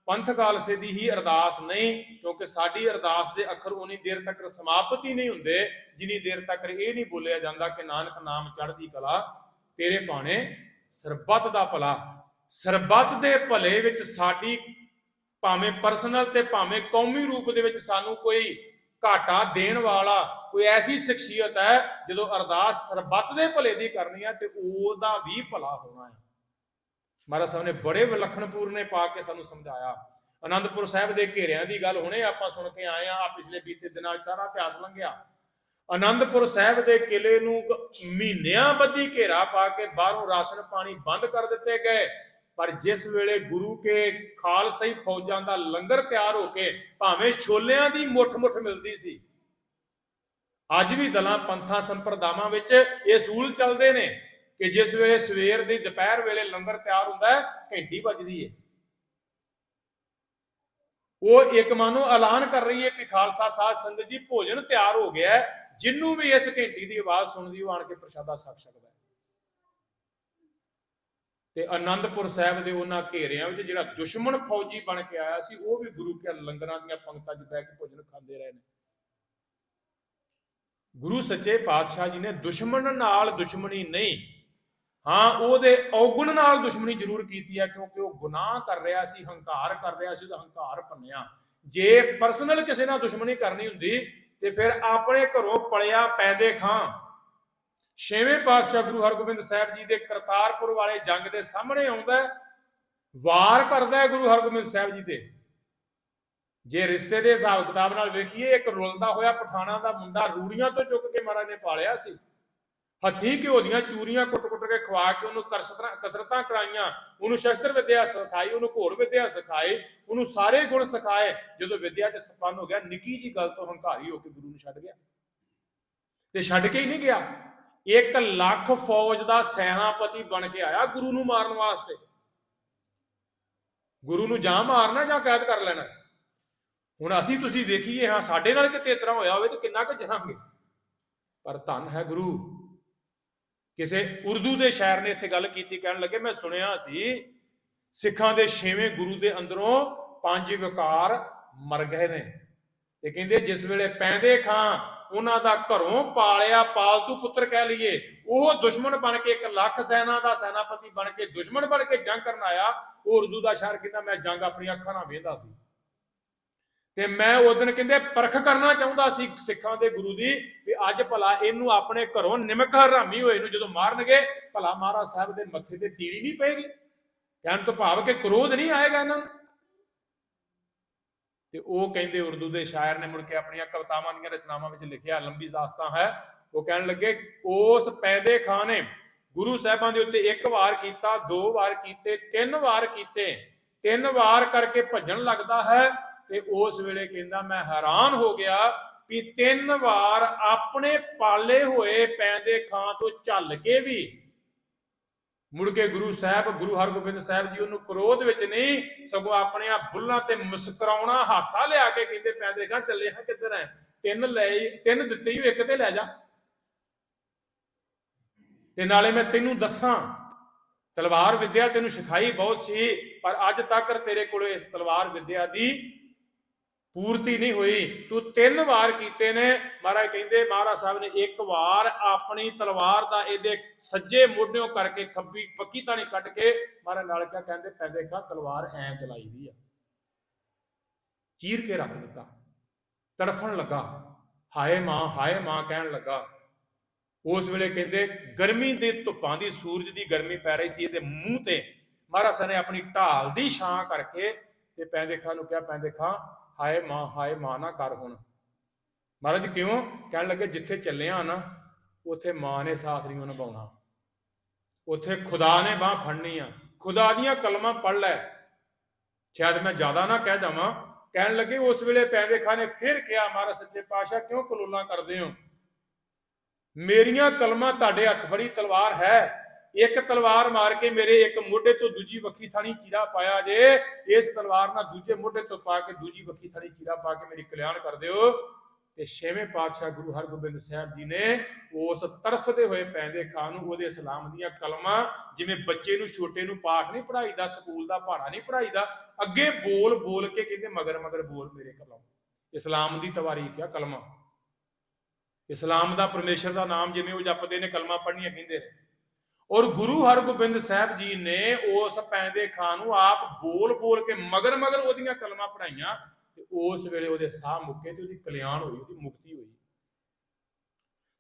पंथ खालसे की ही अरदास नहीं, क्योंकि साडी अरदास के अखर उन्नी देर तक समाप्त ही नहीं हुंदे जिन्नी देर तक ये नहीं बोलिया जाता कि नानक नाम चढ़दी कला तेरे पाने सरबत दा भला। सरबत दे भले विच साडी भावें परसनल ते भावें कौमी रूप दे विच सानू कोई घाटा देण वाला कोई ऐसी शख्सियत है जो अरदास सरबत दे भले दी करनी है तो ओदा भी भला होना है। महाराज साहब ने बड़े विलखणपुर ने पा के सानू समझाया। आनंदपुर साहब के घेरिया की गल हुणे आपां सुन के आए आ, पिछले बीते दिनों सारा इतिहास लंघिया। आनंदपुर साहब के किले नूं महीनियां बधी घेरा पा के बाहरों राशन पानी बंद कर दिते गए, पर जिस वेले गुरु के खालसाई फौजां दा लंगर तैयार होके भावें छोलियां दी मुठ मुठ मिलती सी। अज भी दलां पंथां संप्रदावां विच ये असूल चलते ने कि जिस वेले सवेर दी दोपहर वेले लंगर तैयार हुंदा है घंटी बजदी है, वो एक मानो ऐलान कर रही है कि खालसा साध संगत जी भोजन तैयार हो गया है, जिन्हों भी इस घंटी की आवाज सुनती वो आन के प्रसादा छक सकता है। ਤੇ ਆਨੰਦਪੁਰ ਸਾਹਿਬ ਦੇ ਉਹਨਾਂ ਘੇਰਿਆਂ ਵਿੱਚ ਜਿਹੜਾ ਦੁਸ਼ਮਣ ਫੌਜੀ ਬਣ ਕੇ ਆਇਆ ਸੀ ਉਹ ਵੀ ਗੁਰੂ ਕੇ ਲੰਗਰਾਂ ਦੀਆਂ ਪੰਕਤਾਂ 'ਚ ਬਹਿ ਕੇ ਭੋਜਨ ਖਾਂਦੇ ਰਹੇ ਨੇ। ਗੁਰੂ ਸੱਚੇ ਪਾਤਸ਼ਾਹ ਜੀ ਨੇ ਦੁਸ਼ਮਣ ਨਾਲ ਦੁਸ਼ਮਣੀ ਨਹੀਂ, ਹਾਂ ਉਹਦੇ ਔਗੁਣ ਨਾਲ ਦੁਸ਼ਮਣੀ ਜ਼ਰੂਰ ਕੀਤੀ ਹੈ, ਕਿਉਂਕਿ ਉਹ ਗੁਨਾਹ ਕਰ ਰਿਹਾ ਸੀ, ਹੰਕਾਰ ਕਰ ਰਿਹਾ ਸੀ, ਉਹਦਾ ਹੰਕਾਰ ਭੰਨਿਆ। ਜੇ ਪਰਸਨਲ ਕਿਸੇ ਨਾਲ ਦੁਸ਼ਮਣੀ ਕਰਨੀ ਹੁੰਦੀ ਤੇ ਫਿਰ ਆਪਣੇ ਘਰੋਂ ਪਲਿਆ ਪੈਦੇ ਖਾਂ ਛੇਵੇਂ ਪਾਤਸ਼ਾਹ ਗੁਰੂ ਹਰਗੋਬਿੰਦ ਸਾਹਿਬ ਜੀ ਦੇ ਕਰਤਾਰਪੁਰ ਵਾਲੇ ਜੰਗ ਦੇ ਸਾਹਮਣੇ ਆਉਂਦਾ, ਵਾਰ ਕਰਦਾ ਗੁਰੂ ਹਰਗੋਬਿੰਦ ਸਾਹਿਬ ਜੀ ਤੇ। ਜੇ ਰਿਸ਼ਤੇ ਦੇ ਹਿਸਾਬ ਕਿਤਾਬ ਨਾਲ ਵੇਖੀਏ, ਇੱਕ ਰੁਲਦਾ ਹੋਇਆ ਪਠਾਣਾ ਦਾ ਮੁੰਡਾ ਰੂੜੀਆਂ ਤੋਂ ਚੁੱਕ ਕੇ ਮਹਾਰਾਜ ਨੇ ਪਾਲਿਆ ਸੀ, ਹੱਥੀਂ ਘਿਓ ਦੀਆਂ ਚੂਰੀਆਂ ਕੁੱਟ-ਕੁੱਟ ਕੇ ਖਵਾ ਕੇ ਉਹਨੂੰ ਕਸਰਤਾਂ ਕਰਾਈਆਂ, ਉਹਨੂੰ ਸ਼ਸਤਰ ਵਿਦਿਆ ਸਿਖਾਈ, ਉਹਨੂੰ ਘੋੜ ਵਿਦਿਆ ਸਿਖਾਈ, ਉਹਨੂੰ ਸਾਰੇ ਗੁਣ ਸਿਖਾਏ। ਜਦੋਂ ਵਿਦਿਆ 'ਚ ਸੰਪੰਨ ਹੋ ਗਿਆ, ਨਿੱਕੀ ਜੀ ਗੱਲ ਤੋਂ ਹੰਕਾਰੀ ਹੋ ਕੇ ਗੁਰੂ ਨੂੰ ਛੱਡ ਗਿਆ। ਤੇ ਛੱਡ ਕੇ ਹੀ ਨਹੀਂ ਗਿਆ, 1 ਲੱਖ ਫੌਜ ਦਾ ਸੈਨਾਪਤੀ ਬਣ ਕੇ ਆਇਆ ਗੁਰੂ ਨੂੰ ਮਾਰਨ ਵਾਸਤੇ। ਗੁਰੂ ਨੂੰ ਜਾਂ ਮਾਰਨਾ ਜਾਂ ਕੈਦ ਕਰ ਲੈਣਾ। ਹੁਣ ਅਸੀਂ ਤੁਸੀਂ ਵੇਖੀਏ, ਹਾਂ ਸਾਡੇ ਨਾਲ ਕਿਤੇ ਇਸ ਤਰ੍ਹਾਂ ਹੋਇਆ ਹੋਵੇ ਤਾਂ ਕਿੰਨਾ ਕੁ ਜਹਾਂਗੇ, ਪਰ ਧੰਨ ਹੈ ਗੁਰੂ। ਕਿਸੇ ਉਰਦੂ ਦੇ ਸ਼ਾਇਰ ਨੇ ਇੱਥੇ ਗੱਲ ਕੀਤੀ, ਕਹਿਣ ਲੱਗੇ ਮੈਂ ਸੁਣਿਆ ਸੀ ਸਿੱਖਾਂ ਦੇ 6ਵੇਂ ਗੁਰੂ ਦੇ ਅੰਦਰੋਂ 5 ਵਿਕਾਰ ਮਰ ਗਏ ਨੇ, ਤੇ ਕਹਿੰਦੇ ਜਿਸ ਵੇਲੇ ਪੈਂਦੇ ਖਾਂ ਉਹਨਾਂ ਦਾ ਘਰੋਂ ਪਾਲਿਆ ਪਾਲਤੂ ਪੁੱਤਰ ਕਹਿ ਲਈਏ, ਉਹ ਦੁਸ਼ਮਣ ਬਣ ਕੇ 1 ਲੱਖ ਸੈਨਾ ਦਾ ਸੈਨਾਪਤੀ ਬਣ ਕੇ ਦੁਸ਼ਮਣ ਬਣ ਕੇ ਜੰਗ ਕਰਨ ਆਇਆ। ਉਹ ਉਰਦੂ ਦਾ ਸ਼ਾਇਰ ਕਹਿੰਦਾ ਮੈਂ ਜੰਗ ਆਪਣੀਆਂ ਅੱਖਾਂ ਨਾਲ ਵੇਖਦਾ ਸੀ, ਤੇ ਮੈਂ ਉਸ ਦਿਨ ਕਹਿੰਦੇ ਪਰਖ ਕਰਨਾ ਚਾਹੁੰਦਾ ਸੀ ਸਿੱਖਾਂ ਦੇ ਗੁਰੂ ਦੀ, ਵੀ ਅੱਜ ਭਲਾ ਇਹਨੂੰ ਆਪਣੇ ਘਰੋਂ ਨਿਮਕ ਹਰਾਮੀ ਹੋਏ ਨੂੰ ਜਦੋਂ ਮਾਰਨਗੇ, ਭਲਾ ਮਹਾਰਾਜ ਸਾਹਿਬ ਦੇ ਮੱਥੇ ਤੇ ਤੀੜੀ ਨਹੀਂ ਪਏਗੀ। ਕਹਿਣ ਤੋਂ ਭਾਵ ਕਿ ਕ੍ਰੋਧ ਨਹੀਂ ਆਏਗਾ ਇਹਨਾਂ ਨੂੰ। ਤੇ ਉਹ ਕਹਿੰਦੇ ਉਰਦੂ ਦੇ ਸ਼ਾਇਰ ਨੇ ਮੁੜ ਕੇ ਆਪਣੀਆਂ ਕਵਿਤਾਵਾਂ ਦੀਆਂ ਰਚਨਾਵਾਂ ਵਿੱਚ ਲਿਖਿਆ, ਲੰਬੀ ਦਾਸਤਾਂ ਹੈ। ਉਹ ਕਹਿਣ ਲੱਗੇ ਉਸ ਪੈਦੇ ਖਾਂ ਨੇ ਗੁਰੂ ਸਾਹਿਬਾਂ ਦੇ ਉੱਤੇ 1 ਵਾਰ ਕੀਤਾ, 2 ਵਾਰ ਕੀਤੇ, 3 ਵਾਰ ਕੀਤੇ, 3 ਵਾਰ ਕਰਕੇ ਭੱਜਣ ਲੱਗਦਾ ਹੈ। ਤੇ ਉਸ ਵੇਲੇ ਕਹਿੰਦਾ ਮੈਂ ਹੈਰਾਨ ਹੋ ਗਿਆ ਵੀ 3 ਵਾਰ ਆਪਣੇ ਪਾਲੇ ਹੋਏ ਪੈਂਦੇ ਖਾਂ ਤੋਂ ਝੱਲ ਕੇ ਵੀ ਮੁੜ ਕੇ ਗੁਰੂ ਹਰਗੋਬਿੰਦ ਸਾਹਿਬ ਜੀ ਉਹਨੂੰ ਕ੍ਰੋਧ ਵਿੱਚ ਨਹੀਂ, ਸਗੋਂ ਆਪਣੇ ਆ ਬੁੱਲਾਂ ਤੇ ਮੁਸਕਰਾਉਣਾ ਹਾਸਾ ਲਿਆ ਕੇ ਕਹਿੰਦੇ ਪੈਂਦੇ ਖਾਂ ਚੱਲੇ ਹਾਂ ਕਿੱਧਰ ਹੈ, 3 ਦਿੱਤੇ ਹੀ 1 ਤੇ ਲੈ ਜਾ, ਤੇ ਨਾਲੇ ਮੈਂ ਤੈਨੂੰ ਦੱਸਾਂ ਤਲਵਾਰ ਵਿਦਿਆ ਤੈਨੂੰ ਸਿਖਾਈ ਬਹੁਤ ਸੀ, ਪਰ ਅੱਜ ਤੱਕ ਤੇਰੇ ਕੋਲ ਇਸ ਤਲਵਾਰ ਵਿਦਿਆ ਦੀ ਪੂਰਤੀ ਨਹੀਂ ਹੋਈ, ਤੂੰ 3 ਵਾਰ ਕੀਤੇ ਨੇ। ਮਹਾਰਾਜ ਕਹਿੰਦੇ ਮਹਾਰਾਜ ਸਾਹਿਬ ਨੇ 1 ਵਾਰ ਆਪਣੀ ਤਲਵਾਰ ਦਾ ਇਹਦੇ ਸੱਜੇ ਮੋਢਿਓਂ ਕਰਕੇ ਖੱਬੀ ਪੱਕੀ ਤਾਣੀ ਕੱਢ ਕੇ ਮਹਾਰਾਜ ਨਾਲ ਕਿਹਾ, ਕਹਿੰਦੇ ਪੈਂਦੇ ਖਾਂ ਤਲਵਾਰ ਐਂ ਚਲਾਈ ਦੀ ਆ, ਚੀਰ ਕੇ ਰੱਖ ਦਿੱਤਾ। ਤੜਫਣ ਲੱਗਾ, ਹਾਏ ਮਾਂ ਕਹਿਣ ਲੱਗਾ। ਉਸ ਵੇਲੇ ਕਹਿੰਦੇ ਗਰਮੀ ਦੇ ਧੁੱਪਾਂ ਦੀ, ਸੂਰਜ ਦੀ ਗਰਮੀ ਪੈ ਰਹੀ ਸੀ ਇਹਦੇ ਮੂੰਹ ਤੇ। ਮਹਾਰਾਜ ਸਾਹਿਬ ਨੇ ਆਪਣੀ ਢਾਲ ਦੀ ਛਾਂ ਕਰਕੇ ਤੇ ਪੈਂਦੇ ਖਾਂ ਨੂੰ ਕਿਹਾ, ਪੈਂਦੇ ਖਾਂ ਹਾਏ ਮਾਂ ਨਾ ਕਰ ਹੁਣ। ਮਹਾਰਾਜ ਕਿਉਂ? ਕਹਿਣ ਲੱਗੇ ਜਿੱਥੇ ਚੱਲਿਆ ਨਾ ਉੱਥੇ ਮਾਂ ਨੇ ਸਾਥ ਨਹੀਂ ਨਿਭਾਉਣਾ, ਉੱਥੇ ਖੁਦਾ ਨੇ ਬਾਂਹ ਫੜਨੀ ਆ, ਖੁਦਾ ਦੀਆਂ ਕਲਮਾਂ ਪੜ੍ਹ ਲੈ। ਸ਼ਾਇਦ ਮੈਂ ਜ਼ਿਆਦਾ ਨਾ ਕਹਿ ਜਾਵਾਂ। ਕਹਿਣ ਲੱਗੇ ਉਸ ਵੇਲੇ ਪੈਂਦੇ ਖਾਂ ਨੇ ਫਿਰ ਕਿਹਾ, ਮਹਾਰਾਜ ਸੱਚੇ ਪਾਤਸ਼ਾਹ ਕਿਉਂ ਕਲੋਲਾਂ ਕਰਦੇ ਹੋ, ਮੇਰੀਆਂ ਕਲਮਾਂ ਤੁਹਾਡੇ ਹੱਥ ਫੜੀ ਤਲਵਾਰ ਹੈ, 1 ਤਲਵਾਰ ਮਾਰ ਕੇ ਮੇਰੇ 1 ਮੋਢੇ ਤੋਂ ਦੂਜੀ ਵੱਖੀ ਥਾਣੀ ਚੀਰਾ ਪਾਇਆ ਜੇ, ਇਸ ਤਲਵਾਰ ਨਾਲ ਦੂਜੇ ਮੋਢੇ ਤੋਂ ਪਾ ਕੇ ਦੂਜੀ ਵੱਖੀ ਥਾਣੀ ਚੀਰਾ ਪਾ ਕੇ ਮੇਰੀ ਕਲਿਆਣ ਕਰ ਦਿਓ। ਤੇ 6ਵੇਂ ਪਾਤਸ਼ਾਹ ਗੁਰੂ ਹਰਗੋਬਿੰਦ ਸਾਹਿਬ ਜੀ ਨੇ ਉਸ ਤਰਫਦੇ ਹੋਏ ਪੈਂਦੇ ਖਾਂ ਨੂੰ ਉਹਦੇ ਇਸਲਾਮ ਦੀਆਂ ਕਲਮਾਂ, ਜਿਵੇਂ ਬੱਚੇ ਨੂੰ ਛੋਟੇ ਨੂੰ ਪਾਠ ਨਹੀਂ ਪੜ੍ਹਾਈਦਾ, ਸਕੂਲ ਦਾ ਪਹਾੜਾ ਨਹੀਂ ਪੜ੍ਹਾਈਦਾ, ਅੱਗੇ ਬੋਲ ਕੇ ਕਹਿੰਦੇ ਮਗਰ ਬੋਲ ਮੇਰੇ ਕਲਮ, ਇਸਲਾਮ ਦੀ ਤਵਾਰੀਖ ਆ ਕਲਮਾਂ, ਇਸਲਾਮ ਦਾ ਪਰਮੇਸ਼ਰ ਦਾ ਨਾਮ ਜਿਵੇਂ ਉਹ ਜਪਦੇ ਨੇ ਕਲਮਾਂ ਪੜ੍ਹਨੀਆਂ ਕਹਿੰਦੇ ਨੇ। ਔਰ ਗੁਰੂ ਹਰਗੋਬਿੰਦ ਸਾਹਿਬ ਜੀ ਨੇ ਉਸ ਪੈਂਦੇ ਖਾਂ ਨੂੰ ਆਪ ਬੋਲ ਕੇ ਮਗਰ ਉਹਦੀਆਂ ਕਲਮਾਂ ਪੜ੍ਹਾਈਆਂ, ਤੇ ਉਸ ਵੇਲੇ ਉਹਦੇ ਸਾਹ ਮੁੱਕੇ ਤੇ ਉਹਦੀ ਕਲਿਆਣ ਹੋਈ, ਉਹਦੀ ਮੁਕਤੀ ਹੋਈ।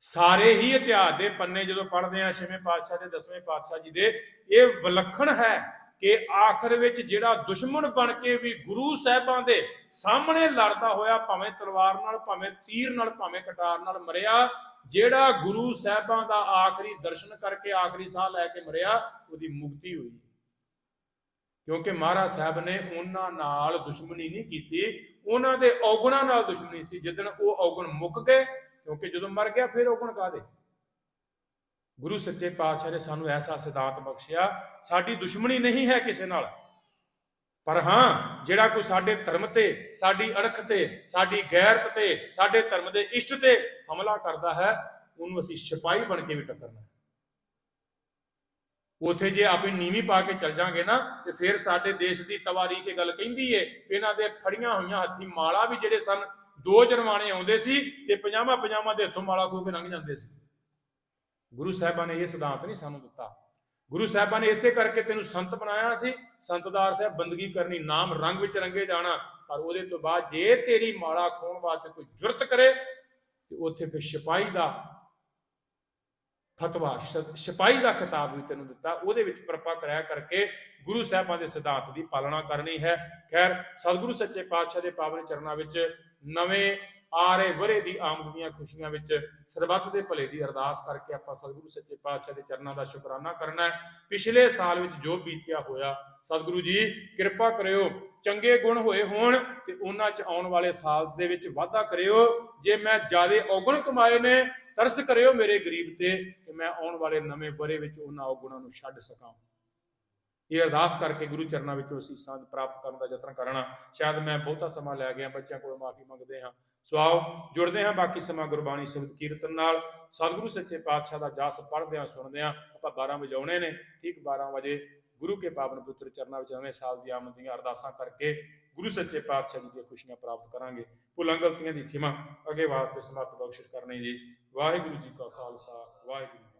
ਸਾਰੇ ਹੀ ਇਤਿਹਾਸ ਦੇ ਪੰਨੇ ਜਦੋਂ ਪੜ੍ਹਦੇ ਆ 6ਵੇਂ ਪਾਤਸ਼ਾਹ ਤੇ 10ਵੇਂ ਪਾਤਸ਼ਾਹ ਜੀ ਦੇ, ਇਹ ਵਿਲੱਖਣ ਹੈ ਕਿ ਆਖਰ ਵਿੱਚ ਜਿਹੜਾ ਦੁਸ਼ਮਣ ਬਣ ਕੇ ਵੀ ਗੁਰੂ ਸਾਹਿਬਾਂ ਦੇ ਸਾਹਮਣੇ ਲੜਦਾ ਹੋਇਆ, ਭਾਵੇਂ ਤਲਵਾਰ ਨਾਲ, ਭਾਵੇਂ ਤੀਰ ਨਾਲ, ਭਾਵੇਂ ਕਟਾਰ ਨਾਲ ਮਰਿਆ, ਜਿਹੜਾ ਗੁਰੂ ਸਾਹਿਬਾਂ ਦਾ ਆਖਰੀ ਦਰਸ਼ਨ ਕਰਕੇ ਆਖਰੀ ਸਾਹ ਲੈ ਕੇ ਮਰਿਆ, ਉਹਦੀ ਮੁਕਤੀ ਹੋਈ। ਕਿਉਂਕਿ ਮਹਾਰਾਜ ਸਾਹਿਬ ਨੇ ਉਹਨਾਂ ਨਾਲ ਦੁਸ਼ਮਣੀ ਨਹੀਂ ਕੀਤੀ, ਉਹਨਾਂ ਦੇ ਔਗੁਣਾਂ ਨਾਲ ਦੁਸ਼ਮਣੀ ਸੀ। ਜਿੱਦਣ ਉਹ ਔਗੁਣ ਮੁੱਕ ਗਏ, ਕਿਉਂਕਿ ਜਦੋਂ ਮਰ ਗਿਆ ਫਿਰ ਔਗੁਣ ਕਾਹਦੇ। ਗੁਰੂ ਸੱਚੇ ਪਾਤਸ਼ਾਹ ਨੇ ਸਾਨੂੰ ਐਸਾ ਸਿਧਾਂਤ ਬਖਸ਼ਿਆ, ਸਾਡੀ ਦੁਸ਼ਮਣੀ ਨਹੀਂ ਹੈ ਕਿਸੇ ਨਾਲ, ਪਰ ਹਾਂ ਜਿਹੜਾ ਕੋਈ ਸਾਡੇ ਧਰਮ ਤੇ, ਸਾਡੀ ਅਣਖ ਤੇ, ਸਾਡੀ ਗੈਰਤ ਤੇ, ਸਾਡੇ ਧਰਮ ਦੇ ਇਸ਼ਟ ਤੇ ਹਮਲਾ ਕਰਦਾ ਹੈ, ਉਹਨੂੰ ਅਸੀਂ ਸਿਪਾਹੀ ਬਣ ਕੇ ਵੀ ਟੱਕਰਨਾ। ਉਥੇ ਜੇ ਆਪਣੀ ਨੀਵੀਂ ਪਾ ਕੇ ਚੱਲ ਜਾਾਂਗੇ ਨਾ, ਤੇ ਫਿਰ ਸਾਡੇ ਦੇਸ਼ ਦੀ ਤਵਾਰੀਖ ਇਹ ਗੱਲ ਕਹਿੰਦੀ ਏ ਕਿ ਇਹਨਾਂ ਦੇ ਫੜੀਆਂ ਹੋਈਆਂ ਹੱਥੀ ਮਾਲਾ ਵੀ ਜਿਹੜੇ ਸਨ, 2 ਜਨਮਾਣੇ ਆਉਂਦੇ ਸੀ ਤੇ 50 ਦੇ ਹੱਥੋਂ ਮਾਲਾ ਖੋ ਕੇ ਲੰਘ ਜਾਂਦੇ ਸੀ। ਗੁਰੂ ਸਾਹਿਬਾਂ ਨੇ ਇਹ ਸਿਧਾਂਤ ਨਹੀਂ ਸਾਨੂੰ ਦਿੱਤਾ। ਗੁਰੂ ਸਾਹਿਬਾਂ ਨੇ ਇਸੇ ਕਰਕੇ ਤੈਨੂੰ ਸੰਤ ਬਣਾਇਆ ਸੀ। ਸੰਤ ਦਾ ਅਰਥ ਹੈ ਬੰਦਗੀ ਕਰਨੀ, ਨਾਮ ਰੰਗ ਵਿੱਚ ਰੰਗੇ ਜਾਣਾ। ਪਰ ਉਹਦੇ ਤੋਂ ਬਾਅਦ ਜੇ ਤੇਰੀ ਮਾਲਾ ਖੋਣ ਵਾਸਤੇ ਕੋਈ ਜੁਰਤ ਕਰੇ ਤੇ ਉੱਥੇ ਫਿਰ ਸਿਪਾਹੀ ਦਾ ਫਤਵਾ, ਸਿਪਾਹੀ ਦਾ ਖਿਤਾਬ ਵੀ ਤੈਨੂੰ ਦਿੱਤਾ। ਉਹਦੇ ਵਿੱਚ ਪਰਪਾ ਕਰਿਆ ਕਰਕੇ ਗੁਰੂ ਸਾਹਿਬਾਂ ਦੇ ਸਿਧਾਂਤ ਦੀ ਪਾਲਣਾ ਕਰਨੀ ਹੈ। ਖੈਰ, ਸਤਿਗੁਰੂ ਸੱਚੇ ਪਾਤਸ਼ਾਹ ਦੇ ਪਾਵਨ ਚਰਨਾਂ ਵਿੱਚ ਨਵੇਂ ਆ ਰਹੇ ਵਰੇ ਦੀ ਆਮਦ ਦੀਆਂ ਖੁਸ਼ੀਆਂ ਵਿੱਚ ਸਰਬੱਤ ਦੇ ਭਲੇ ਦੀ ਅਰਦਾਸ ਕਰਕੇ ਆਪਾਂ ਸਤਿਗੁਰੂ ਸੱਚੇ ਪਾਤਸ਼ਾਹ ਦੇ ਚਰਨਾਂ ਦਾ ਸ਼ੁਕਰਾਨਾ ਕਰਨਾ ਹੈ। ਪਿਛਲੇ ਸਾਲ ਵਿੱਚ ਜੋ ਬੀਤਿਆ ਹੋਇਆ, ਸਤਿਗੁਰੂ ਜੀ ਕਿਰਪਾ ਕਰਿਓ ਚੰਗੇ ਗੁਣ ਹੋਏ ਹੋਣ ਤੇ ਉਹਨਾਂ 'ਚ ਆਉਣ ਵਾਲੇ ਸਾਲ ਦੇ ਵਿੱਚ ਵਾਧਾ ਕਰਿਓ। ਜੇ ਮੈਂ ਜ਼ਿਆਦਾ ਔਗੁਣ ਕਮਾਏ ਨੇ, ਤਰਸ ਕਰਿਓ ਮੇਰੇ ਗਰੀਬ ਤੇ ਕਿ ਮੈਂ ਆਉਣ ਵਾਲੇ ਨਵੇਂ ਵਰੇ ਵਿੱਚ ਉਹਨਾਂ ਔਗੁਣਾਂ ਨੂੰ ਛੱਡ ਸਕਾਂ। ਇਹ ਅਰਦਾਸ ਕਰਕੇ ਗੁਰੂ ਚਰਨਾਂ ਵਿੱਚੋਂ ਅਸੀਸਾਂ ਪ੍ਰਾਪਤ ਕਰਨ ਦਾ ਯਤਨ ਕਰਨਾ। ਸ਼ਾਇਦ ਮੈਂ ਬਹੁਤਾ ਸਮਾਂ ਲੈ ਗਿਆ, ਬੱਚਿਆਂ ਕੋਲ ਮਾਫੀ ਮੰਗਦੇ ਹਾਂ। ਸੋ ਆਓ ਜੁੜਦੇ ਹਾਂ ਬਾਕੀ ਸਮਾਂ ਗੁਰਬਾਣੀ ਸ਼ਬਦ ਕੀਰਤਨ ਨਾਲ। ਸਤਿਗੁਰੂ ਸੱਚੇ ਪਾਤਸ਼ਾਹ ਦਾ ਜਸ ਪੜ੍ਹਦੇ ਹਾਂ, ਸੁਣਦੇ ਹਾਂ। ਆਪਾਂ 12 ਵਜਾਉਣੇ ਨੇ। ਠੀਕ 12 ਵਜੇ ਗੁਰੂ ਕੇ ਪਾਵਨ ਪੁੱਤਰ ਚਰਨਾਂ ਵਿੱਚ ਨਵੇਂ ਸਾਲ ਦੀ ਆਮਦ ਦੀਆਂ ਅਰਦਾਸਾਂ ਕਰਕੇ ਗੁਰੂ ਸੱਚੇ ਪਾਤਸ਼ਾਹ ਜੀ ਦੀਆਂ ਖੁਸ਼ੀਆਂ ਪ੍ਰਾਪਤ ਕਰਾਂਗੇ। ਭੁੱਲਾਂ ਗਲਤੀਆਂ ਦੀ ਖਿਮਾ, ਅੱਗੇ ਵਾਸਤੇ ਸਮੱਤ ਬਖਸ਼ਿਸ਼ ਕਰਨੀ ਜੀ। ਵਾਹਿਗੁਰੂ ਜੀ ਕਾ ਖਾਲਸਾ, ਵਾਹਿਗੁਰੂ।